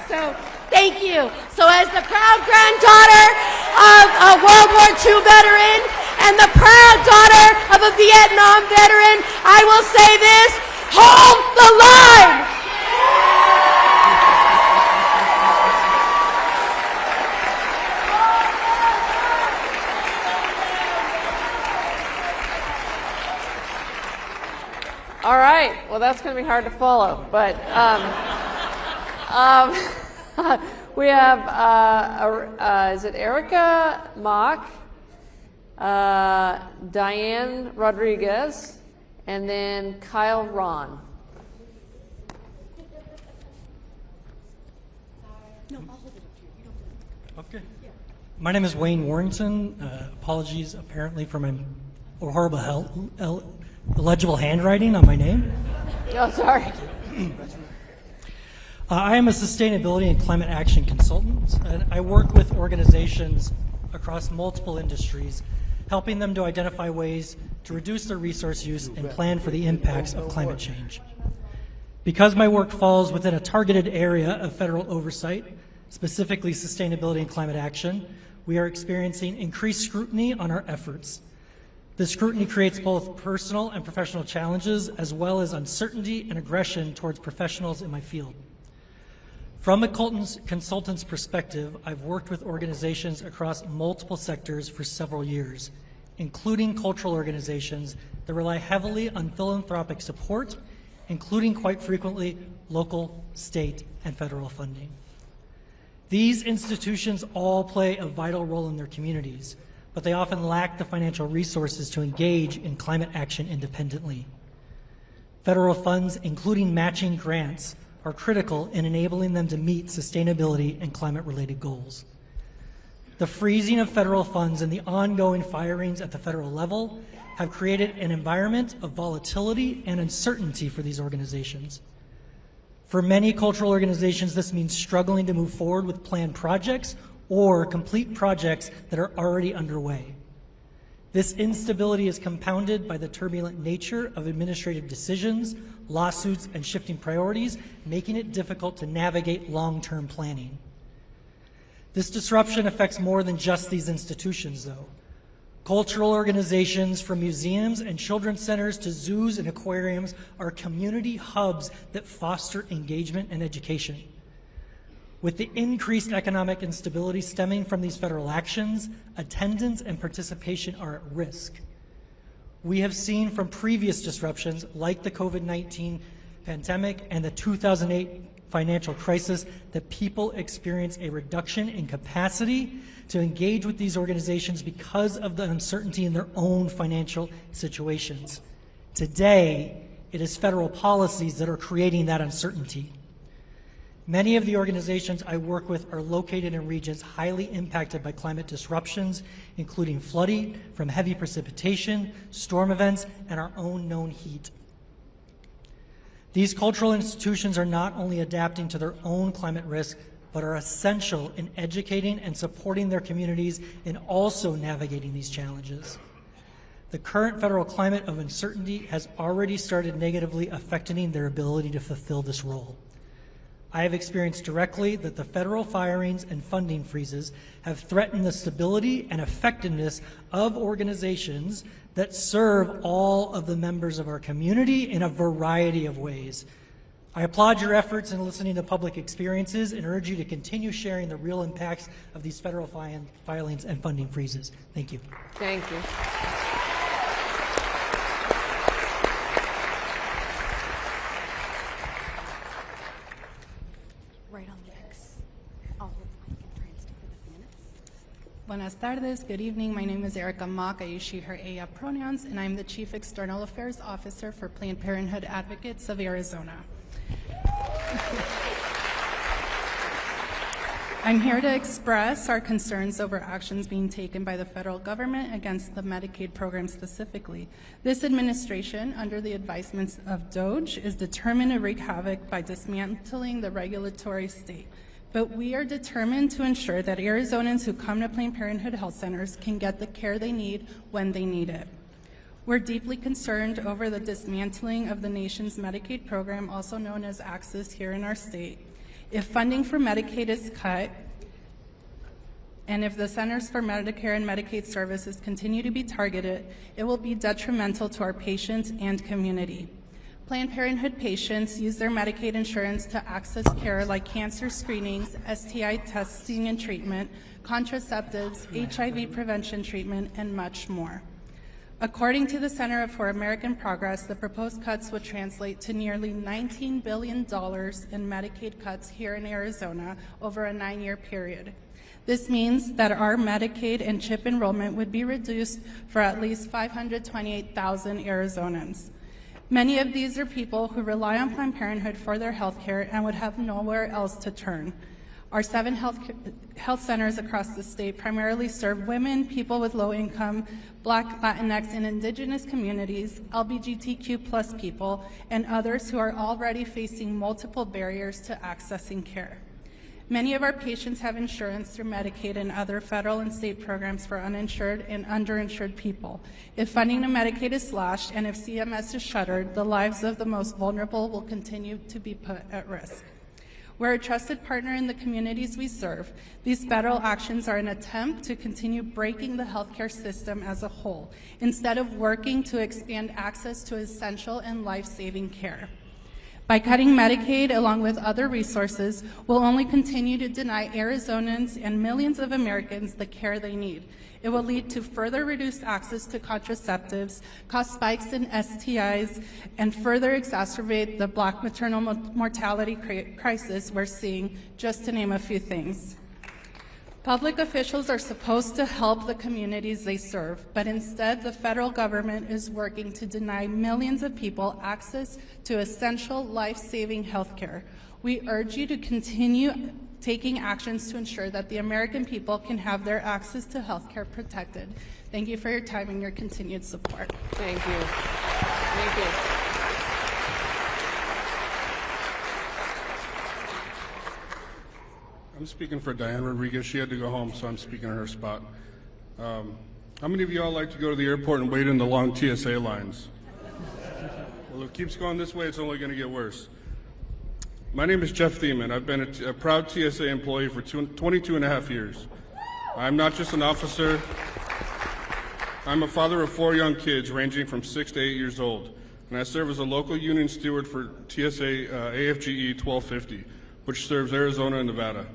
So thank you. So as the proud granddaughter of a World War II veteran and the proud daughter of a Vietnam veteran, I will say this: hold the line! All right. Well, that's going to be hard to follow, but we have, is it Erica Mock, Diane Rodriguez, and then Kyle Ron. Okay. My name is Wayne Warrington. Apologies, apparently, for my horrible, illegible handwriting on my name. Oh, sorry. I am a sustainability and climate action consultant, and I work with organizations across multiple industries, helping them to identify ways to reduce their resource use and plan for the impacts of climate change. Because my work falls within a targeted area of federal oversight, specifically sustainability and climate action, we are experiencing increased scrutiny on our efforts. This scrutiny creates both personal and professional challenges, as well as uncertainty and aggression towards professionals in my field. From a consultant's perspective, I've worked with organizations across multiple sectors for several years, including cultural organizations that rely heavily on philanthropic support, including quite frequently local, state, and federal funding. These institutions all play a vital role in their communities, but they often lack the financial resources to engage in climate action independently. Federal funds, including matching grants, are critical in enabling them to meet sustainability and climate-related goals. The freezing of federal funds and the ongoing firings at the federal level have created an environment of volatility and uncertainty for these organizations. For many cultural organizations, this means struggling to move forward with planned projects or complete projects that are already underway. This instability is compounded by the turbulent nature of administrative decisions, lawsuits, and shifting priorities, making it difficult to navigate long-term planning. This disruption affects more than just these institutions, though. Cultural organizations, from museums and children's centers to zoos and aquariums, are community hubs that foster engagement and education. With the increased economic instability stemming from these federal actions, attendance and participation are at risk. We have seen from previous disruptions, like the COVID-19 pandemic and the 2008 financial crisis that people experience a reduction in capacity to engage with these organizations because of the uncertainty in their own financial situations. Today, it is federal policies that are creating that uncertainty. Many of the organizations I work with are located in regions highly impacted by climate disruptions, including flooding from heavy precipitation, storm events, and our own known heat. These cultural institutions are not only adapting to their own climate risk, but are essential in educating and supporting their communities in also navigating these challenges. The current federal climate of uncertainty has already started negatively affecting their ability to fulfill this role. I have experienced directly that the federal firings and funding freezes have threatened the stability and effectiveness of organizations that serve all of the members of our community in a variety of ways. I applaud your efforts in listening to public experiences and urge you to continue sharing the real impacts of these federal filings and funding freezes. Thank you. Thank you. Buenas tardes, good evening. My name is Erica Mock. I use she, her, ella pronouns, and I'm the Chief External Affairs Officer for Planned Parenthood Advocates of Arizona. I'm here to express our concerns over actions being taken by the federal government against the Medicaid program specifically. This administration, under the advisements of DOGE, is determined to wreak havoc by dismantling the regulatory state. But we are determined to ensure that Arizonans who come to Planned Parenthood health centers can get the care they need when they need it. We're deeply concerned over the dismantling of the nation's Medicaid program, also known as Access, here in our state. If funding for Medicaid is cut, and if the Centers for Medicare and Medicaid Services continue to be targeted, it will be detrimental to our patients and community. Planned Parenthood patients use their Medicaid insurance to access care like cancer screenings, STI testing and treatment, contraceptives, HIV prevention treatment, and much more. According to the Center for American Progress, the proposed cuts would translate to nearly $19 billion in Medicaid cuts here in Arizona over a 9-year period. This means that our Medicaid and CHIP enrollment would be reduced for at least 528,000 Arizonans. Many of these are people who rely on Planned Parenthood for their health care and would have nowhere else to turn. Our 7 health centers across the state primarily serve women, people with low income, Black, Latinx, and Indigenous communities, LGBTQ+ people, and others who are already facing multiple barriers to accessing care. Many of our patients have insurance through Medicaid and other federal and state programs for uninsured and underinsured people. If funding to Medicaid is slashed and if CMS is shuttered, the lives of the most vulnerable will continue to be put at risk. We're a trusted partner in the communities we serve. These federal actions are an attempt to continue breaking the healthcare system as a whole, instead of working to expand access to essential and life-saving care. By cutting Medicaid along with other resources, we'll only continue to deny Arizonans and millions of Americans the care they need. It will lead to further reduced access to contraceptives, cause spikes in STIs, and further exacerbate the Black maternal mortality crisis we're seeing, just to name a few things. Public officials are supposed to help the communities they serve, but instead the federal government is working to deny millions of people access to essential life-saving health care. We urge you to continue taking actions to ensure that the American people can have their access to health care protected. Thank you for your time and your continued support. Thank you. Thank you. I'm speaking for Diane Rodriguez. She had to go home, so I'm speaking in her spot. How many of y'all like to go to the airport and wait in the long TSA lines? Well, if it keeps going this way, it's only going to get worse. My name is Jeff Thiemann. I've been a proud TSA employee for 22 and a half years. I'm not just an officer. I'm a father of 4 young kids ranging from 6 to 8 years old, and I serve as a local union steward for TSA AFGE 1250, which serves Arizona and Nevada.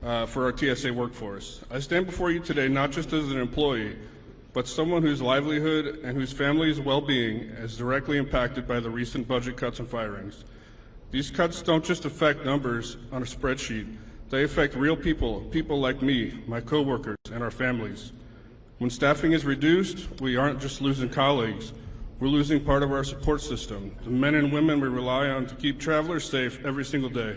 For our TSA workforce. I stand before you today not just as an employee, but someone whose livelihood and whose family's well-being is directly impacted by the recent budget cuts and firings. These cuts don't just affect numbers on a spreadsheet. They affect real people, people like me, my coworkers, and our families. When staffing is reduced, we aren't just losing colleagues. We're losing part of our support system, the men and women we rely on to keep travelers safe every single day.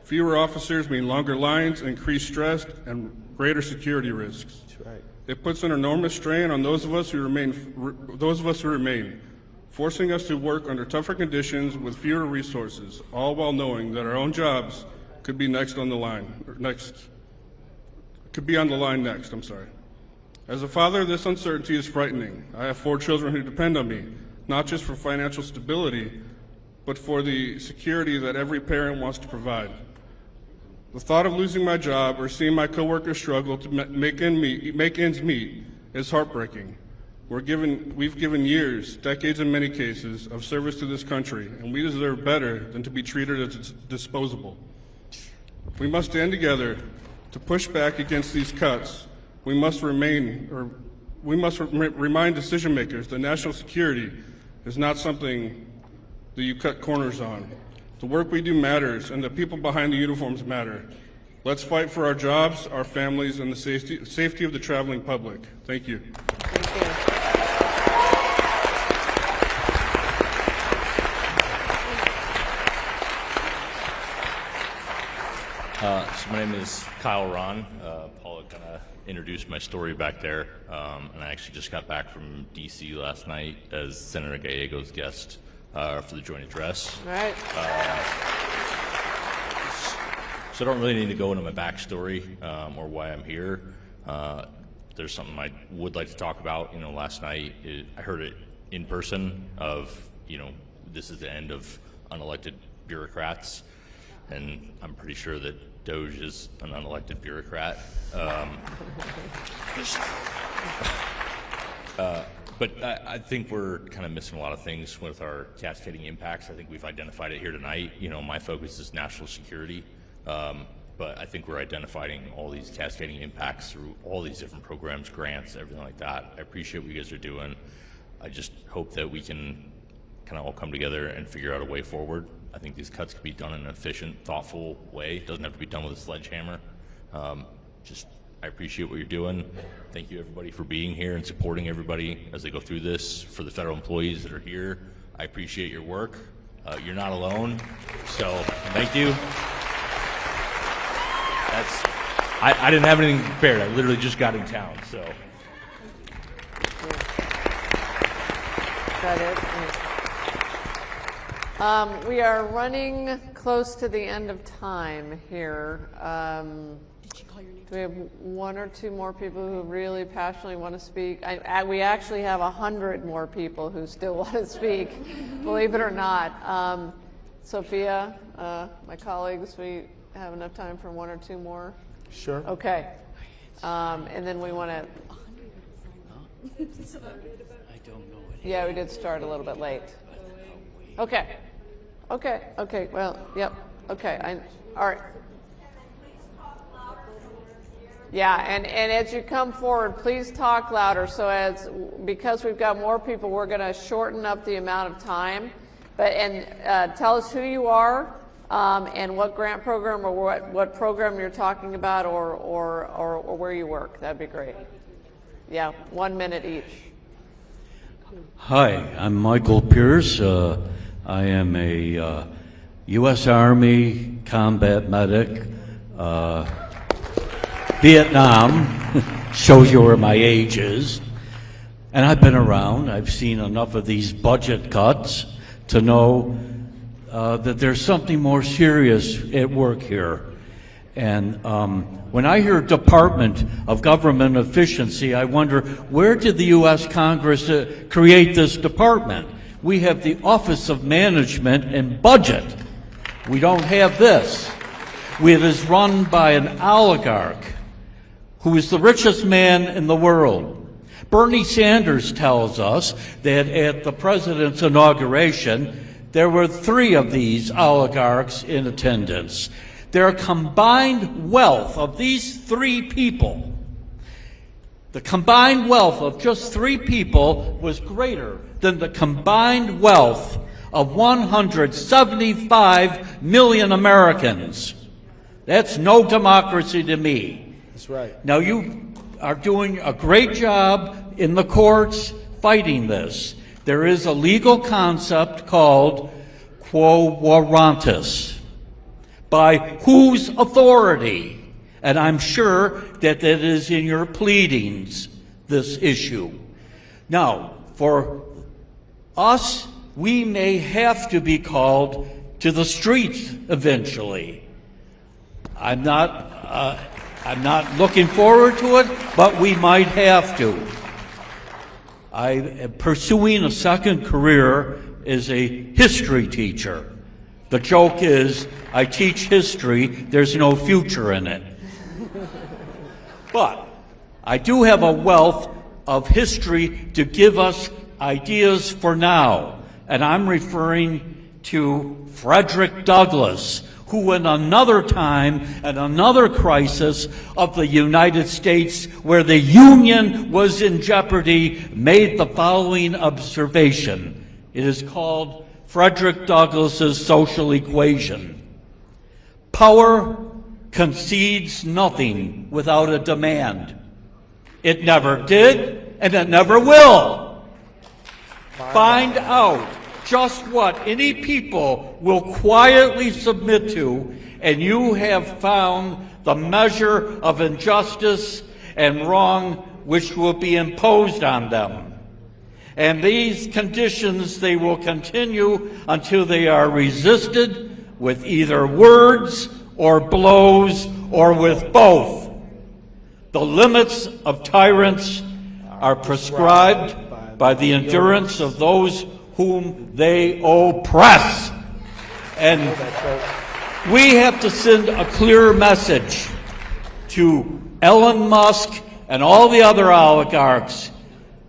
Fewer officers mean longer lines, increased stress, and greater security risks. That's right. It puts an enormous strain on those of us who remain, forcing us to work under tougher conditions with fewer resources, all while knowing that our own jobs could be next on the line, I'm sorry. As a father, this uncertainty is frightening. I have 4 children who depend on me, not just for financial stability, but for the security that every parent wants to provide. The thought of losing my job or seeing my coworkers struggle to make ends meet is heartbreaking. We've given years, decades in many cases, of service to this country, and we deserve better than to be treated as disposable. We must stand together to push back against these cuts. We must remind decision makers that national security is not something that you cut corners on. The work we do matters, and the people behind the uniforms matter. Let's fight for our jobs, our families, and the safety of the traveling public. Thank you. Thank you. So my name is Kyle Ron. Paul kind of introduced my story back there, and I actually just got back from D.C. last night as Senator Gallego's guest for the joint address. All right. So I don't really need to go into my backstory or why I'm here. There's something I would like to talk about. Last night I heard it in person of, this is the end of unelected bureaucrats, and I'm pretty sure that DOGE is an unelected bureaucrat. But I think we're kind of missing a lot of things with our cascading impacts. I think we've identified it here tonight. My focus is national security, but I think we're identifying all these cascading impacts through all these different programs, grants, everything like that. I appreciate what you guys are doing. I just hope that we can kind of all come together and figure out a way forward. I think these cuts can be done in an efficient, thoughtful way. It doesn't have to be done with a sledgehammer. I appreciate what you're doing. Thank you, everybody, for being here and supporting everybody as they go through this. For the federal employees that are here, I appreciate your work. You're not alone, so thank you. I didn't have anything prepared. I literally just got in town, so. Is that it? We are running close to the end of time here. Do we have 1 or 2 more people who really passionately want to speak? We actually have 100 more people who still want to speak, believe it or not. Sophia, my colleagues, we have enough time for 1 or 2 more? Sure. Okay. And then we want to... Yeah, we did start a little bit late. Okay. Well, yep. Okay. All right. Yeah, and as you come forward, please talk louder. So because we've got more people, we're going to shorten up the amount of time. And tell us who you are and what grant program or what program you're talking about or where you work. That'd be great. Yeah, 1 minute each. Hi, I'm Michael Pierce. I am a U.S. Army combat medic. Vietnam shows you where my age is. And I've been around. I've seen enough of these budget cuts to know that there's something more serious at work here. And when I hear Department of Government Efficiency, I wonder, where did the U.S. Congress create this department? We have the Office of Management and Budget. We don't have this. It is run by an oligarch who is the richest man in the world. Bernie Sanders tells us that at the president's inauguration, there were 3 of these oligarchs in attendance. Their combined wealth of these 3 people, the combined wealth of just 3 people was greater than the combined wealth of 175 million Americans. That's no democracy to me. That's right. Now, you are doing a great job in the courts fighting this. There is a legal concept called quo warrantis. By whose authority? And I'm sure that that is in your pleadings, this issue. Now, for us, we may have to be called to the streets eventually. I'm not looking forward to it, but we might have to. I am pursuing a second career as a history teacher. The joke is, I teach history, there's no future in it. But I do have a wealth of history to give us ideas for now. And I'm referring to Frederick Douglass, who in another time and another crisis of the United States where the Union was in jeopardy, made the following observation. It is called Frederick Douglass's social equation. Power concedes nothing without a demand. It never did, and it never will. Find out just what any people will quietly submit to, and you have found the measure of injustice and wrong which will be imposed on them. And these conditions they will continue until they are resisted with either words or blows or with both. The limits of tyrants are prescribed by the endurance of those whom they oppress. And we have to send a clear message to Elon Musk and all the other oligarchs.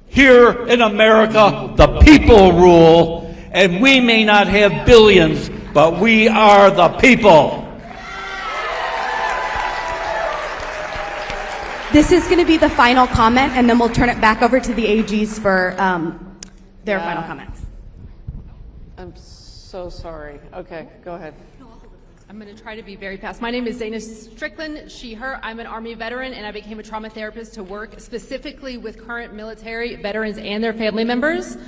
Here in America, the people rule, and we may not have billions, but we are the people. This is going to be the final comment, and then we'll turn it back over to the AGs for their final comments. I'm so sorry. Okay, go ahead. I'm going to try to be very fast. My name is Dana Strickland, she, her. I'm an Army veteran, and I became a trauma therapist to work specifically with current military veterans and their family members.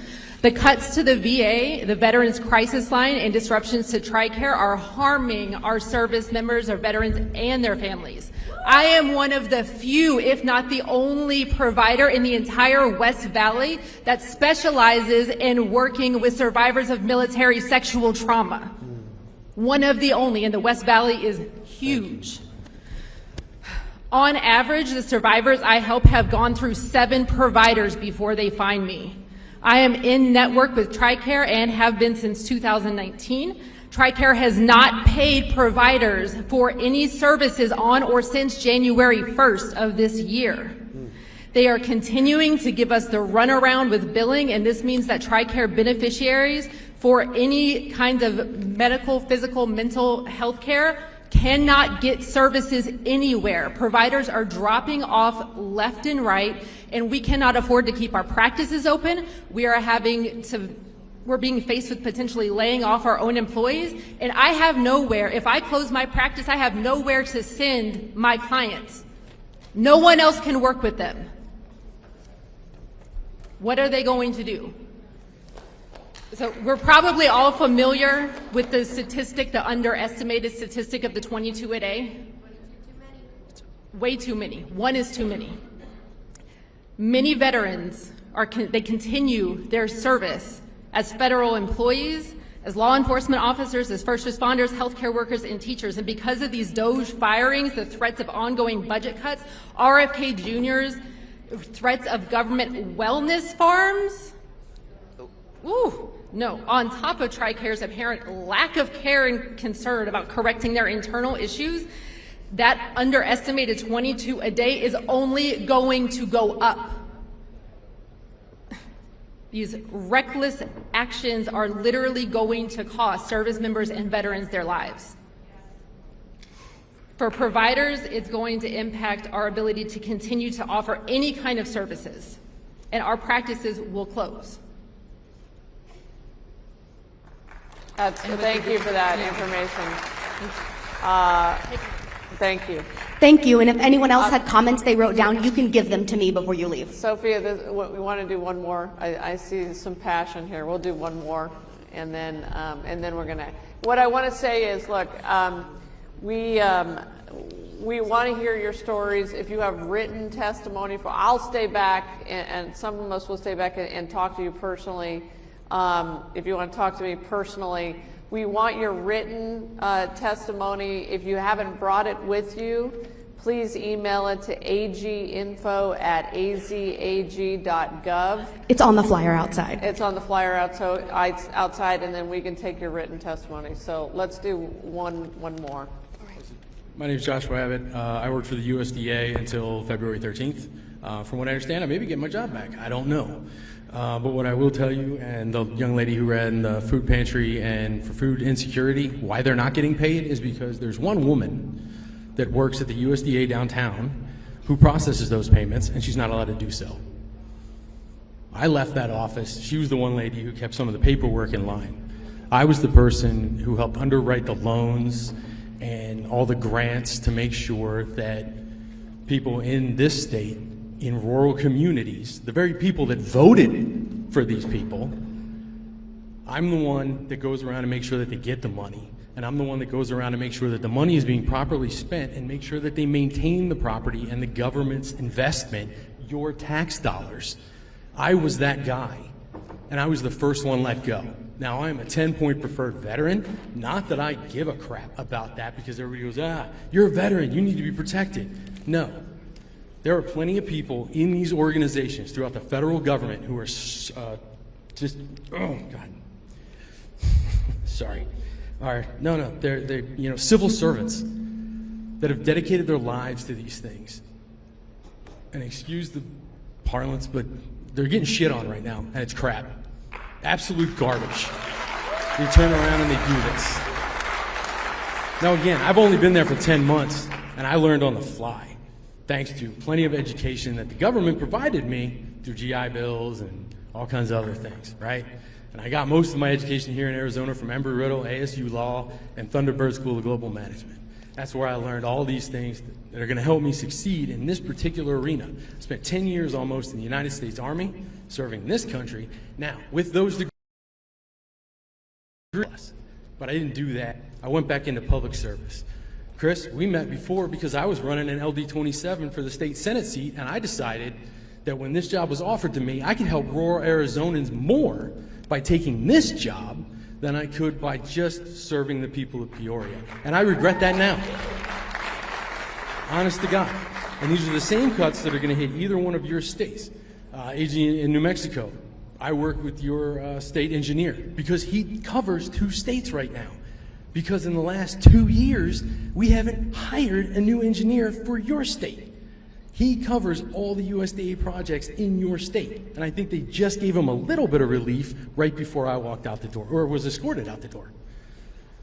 The cuts to the VA, the Veterans Crisis Line, and disruptions to TRICARE are harming our service members, our veterans, and their families. I am one of the few, if not the only provider in the entire West Valley that specializes in working with survivors of military sexual trauma. One of the only, and the West Valley is huge. On average, the survivors I help have gone through 7 providers before they find me. I am in network with TRICARE and have been since 2019. TRICARE has not paid providers for any services on or since January 1st of this year. They are continuing to give us the runaround with billing, and this means that TRICARE beneficiaries for any kind of medical, physical, mental health care cannot get services anywhere. Providers are dropping off left and right, and we cannot afford to keep our practices open. We're being faced with potentially laying off our own employees, and I have nowhere. If I close my practice, I have nowhere to send my clients. No one else can work with them. What are they going to do? So we're probably all familiar with the statistic, the underestimated statistic of the 22 a day. Way too many. One is too many. Many veterans they continue their service as federal employees, as law enforcement officers, as first responders, healthcare workers, and teachers. And because of these DOGE firings, the threats of ongoing budget cuts, RFK Jr.'s threats of government wellness farms, no, on top of TRICARE's apparent lack of care and concern about correcting their internal issues, that underestimated 22 a day is only going to go up. These reckless actions are literally going to cost service members and veterans their lives. For providers, it's going to impact our ability to continue to offer any kind of services, and our practices will close. Thank you for that information. Thank you. Thank you. And if anyone else had comments they wrote down, you can give them to me before you leave. Sophia, we want to do one more. I see some passion here. We'll do one more, and then we're gonna. What I want to say is, look, we want to hear your stories. If you have written testimony, I'll stay back, and some of us will stay back and talk to you personally. If you want to talk to me personally, we want your written testimony. If you haven't brought it with you, please email it to aginfo@azag.gov. It's on the flyer outside. It's on the flyer outside, and then we can take your written testimony. So let's do one more. My name is Joshua Abbott. I worked for the USDA until February 13th. From what I understand, I may be getting my job back. I don't know. But what I will tell you, and the young lady who ran the food pantry and for food insecurity, why they're not getting paid is because there's one woman that works at the USDA downtown who processes those payments, and she's not allowed to do so. I left that office. She was the one lady who kept some of the paperwork in line. I was the person who helped underwrite the loans and all the grants to make sure that people in this state, in rural communities, the very people that voted for these people, I'm the one that goes around and makes sure that they get the money. And I'm the one that goes around and makes sure that the money is being properly spent and make sure that they maintain the property and the government's investment, your tax dollars. I was that guy, and I was the first one let go. Now, I'm a 10-point preferred veteran. Not that I give a crap about that, because everybody goes, you're a veteran, you need to be protected. No. There are plenty of people in these organizations throughout the federal government who are oh God, sorry. All right, no, they're civil servants that have dedicated their lives to these things. And excuse the parlance, but they're getting shit on right now, and it's crap. Absolute garbage. They turn around and they do this. Now again, I've only been there for 10 months, and I learned on the fly, thanks to plenty of education that the government provided me through GI Bills and all kinds of other things, right? And I got most of my education here in Arizona from Embry-Riddle, ASU Law, and Thunderbird School of Global Management. That's where I learned all these things that are going to help me succeed in this particular arena. I spent 10 years almost in the United States Army, serving this country. Now, with those degrees, but I didn't do that. I went back into public service. Chris, we met before because I was running an LD27 for the state Senate seat, and I decided that when this job was offered to me, I could help rural Arizonans more by taking this job than I could by just serving the people of Peoria. And I regret that now. Honest to God. And these are the same cuts that are going to hit either one of your states. AG in New Mexico, I work with your state engineer because he covers 2 states right now. Because in the last 2 years, we haven't hired a new engineer for your state. He covers all the USDA projects in your state. And I think they just gave him a little bit of relief right before I walked out the door, or was escorted out the door.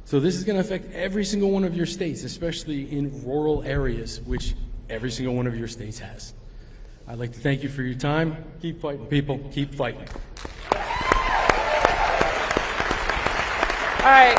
So this is going to affect every single one of your states, especially in rural areas, which every single one of your states has. I'd like to thank you for your time. Keep fighting, people. Keep fighting. All right.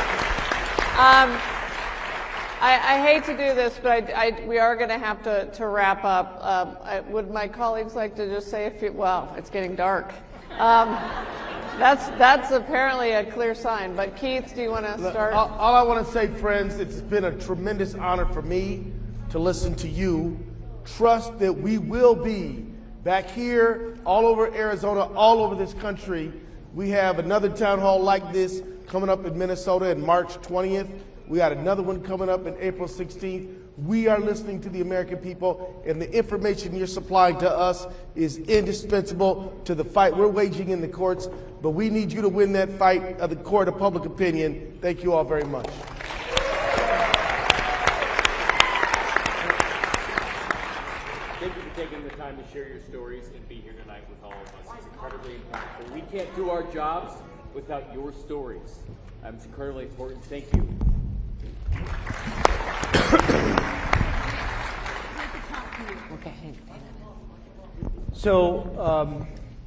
I hate to do this, but we are going to have to wrap up. Would my colleagues like to just say a few? Well, it's getting dark. That's apparently a clear sign. But Keith, do you want to start? All I want to say, friends, it's been a tremendous honor for me to listen to you. Trust that we will be back here, all over Arizona, all over this country. We have another town hall like this coming up in Minnesota on March 20th. We got another one coming up in April 16th. We are listening to the American people, and the information you're supplying to us is indispensable to the fight we're waging in the courts. But we need you to win that fight of the court of public opinion. Thank you all very much. Thank you for taking the time to share your stories and be here tonight with all of us. It's incredibly impactful. We can't do our jobs without your stories. It's incredibly important. Thank you. Okay. So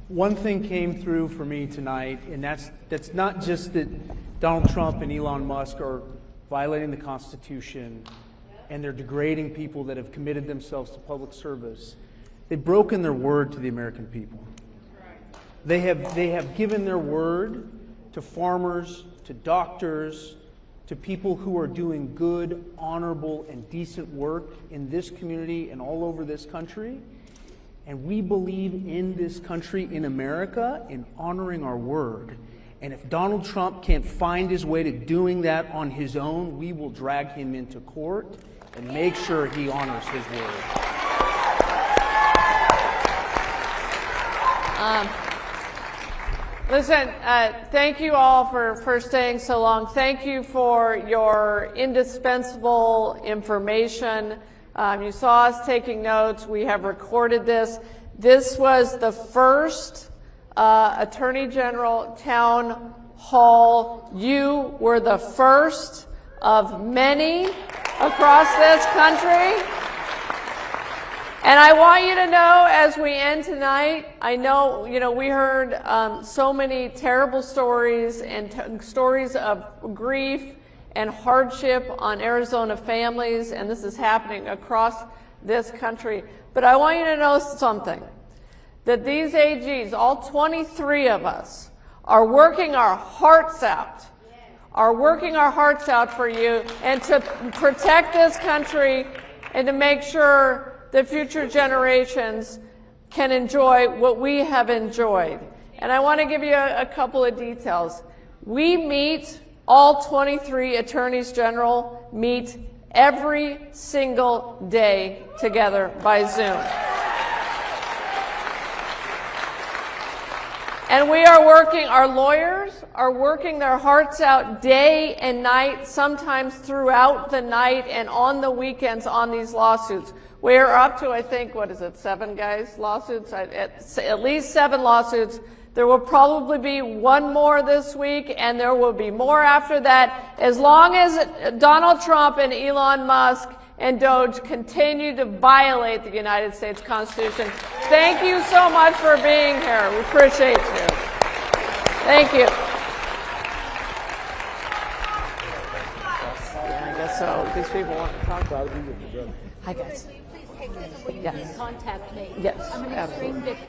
One thing came through for me tonight, and that's not just that Donald Trump and Elon Musk are violating the Constitution and they're degrading people that have committed themselves to public service. They've broken their word to the American people. They have given their word to farmers, to doctors, to people who are doing good, honorable, and decent work in this community and all over this country. And we believe in this country, in America, in honoring our word. And if Donald Trump can't find his way to doing that on his own, we will drag him into court and make sure he honors his word. Listen, thank you all for staying so long. Thank you for your indispensable information. You saw us taking notes. We have recorded this. This was the first Attorney General Town Hall. You were the first of many across this country. And I want you to know, as we end tonight, I know, we heard so many terrible stories and stories of grief and hardship on Arizona families, and this is happening across this country. But I want you to know something, that these AGs, all 23 of us, are working our hearts out, for you and to protect this country and to make sure that future generations can enjoy what we have enjoyed. And I want to give you a couple of details. We meet, all 23 attorneys general meet every single day together by Zoom. And we are working, our lawyers are working their hearts out day and night, sometimes throughout the night and on the weekends on these lawsuits. We're up to, I think, 7 guys, lawsuits? At least 7 lawsuits. There will probably be one more this week, and there will be more after that, as long as Donald Trump and Elon Musk and DOGE continue to violate the United States Constitution. Thank you so much for being here. We appreciate you. Thank you. Yeah, I guess so. These people want to talk about it. Hi, guys. Please take this, and will you please contact me? Yes, I'm an absolutely. extreme victim.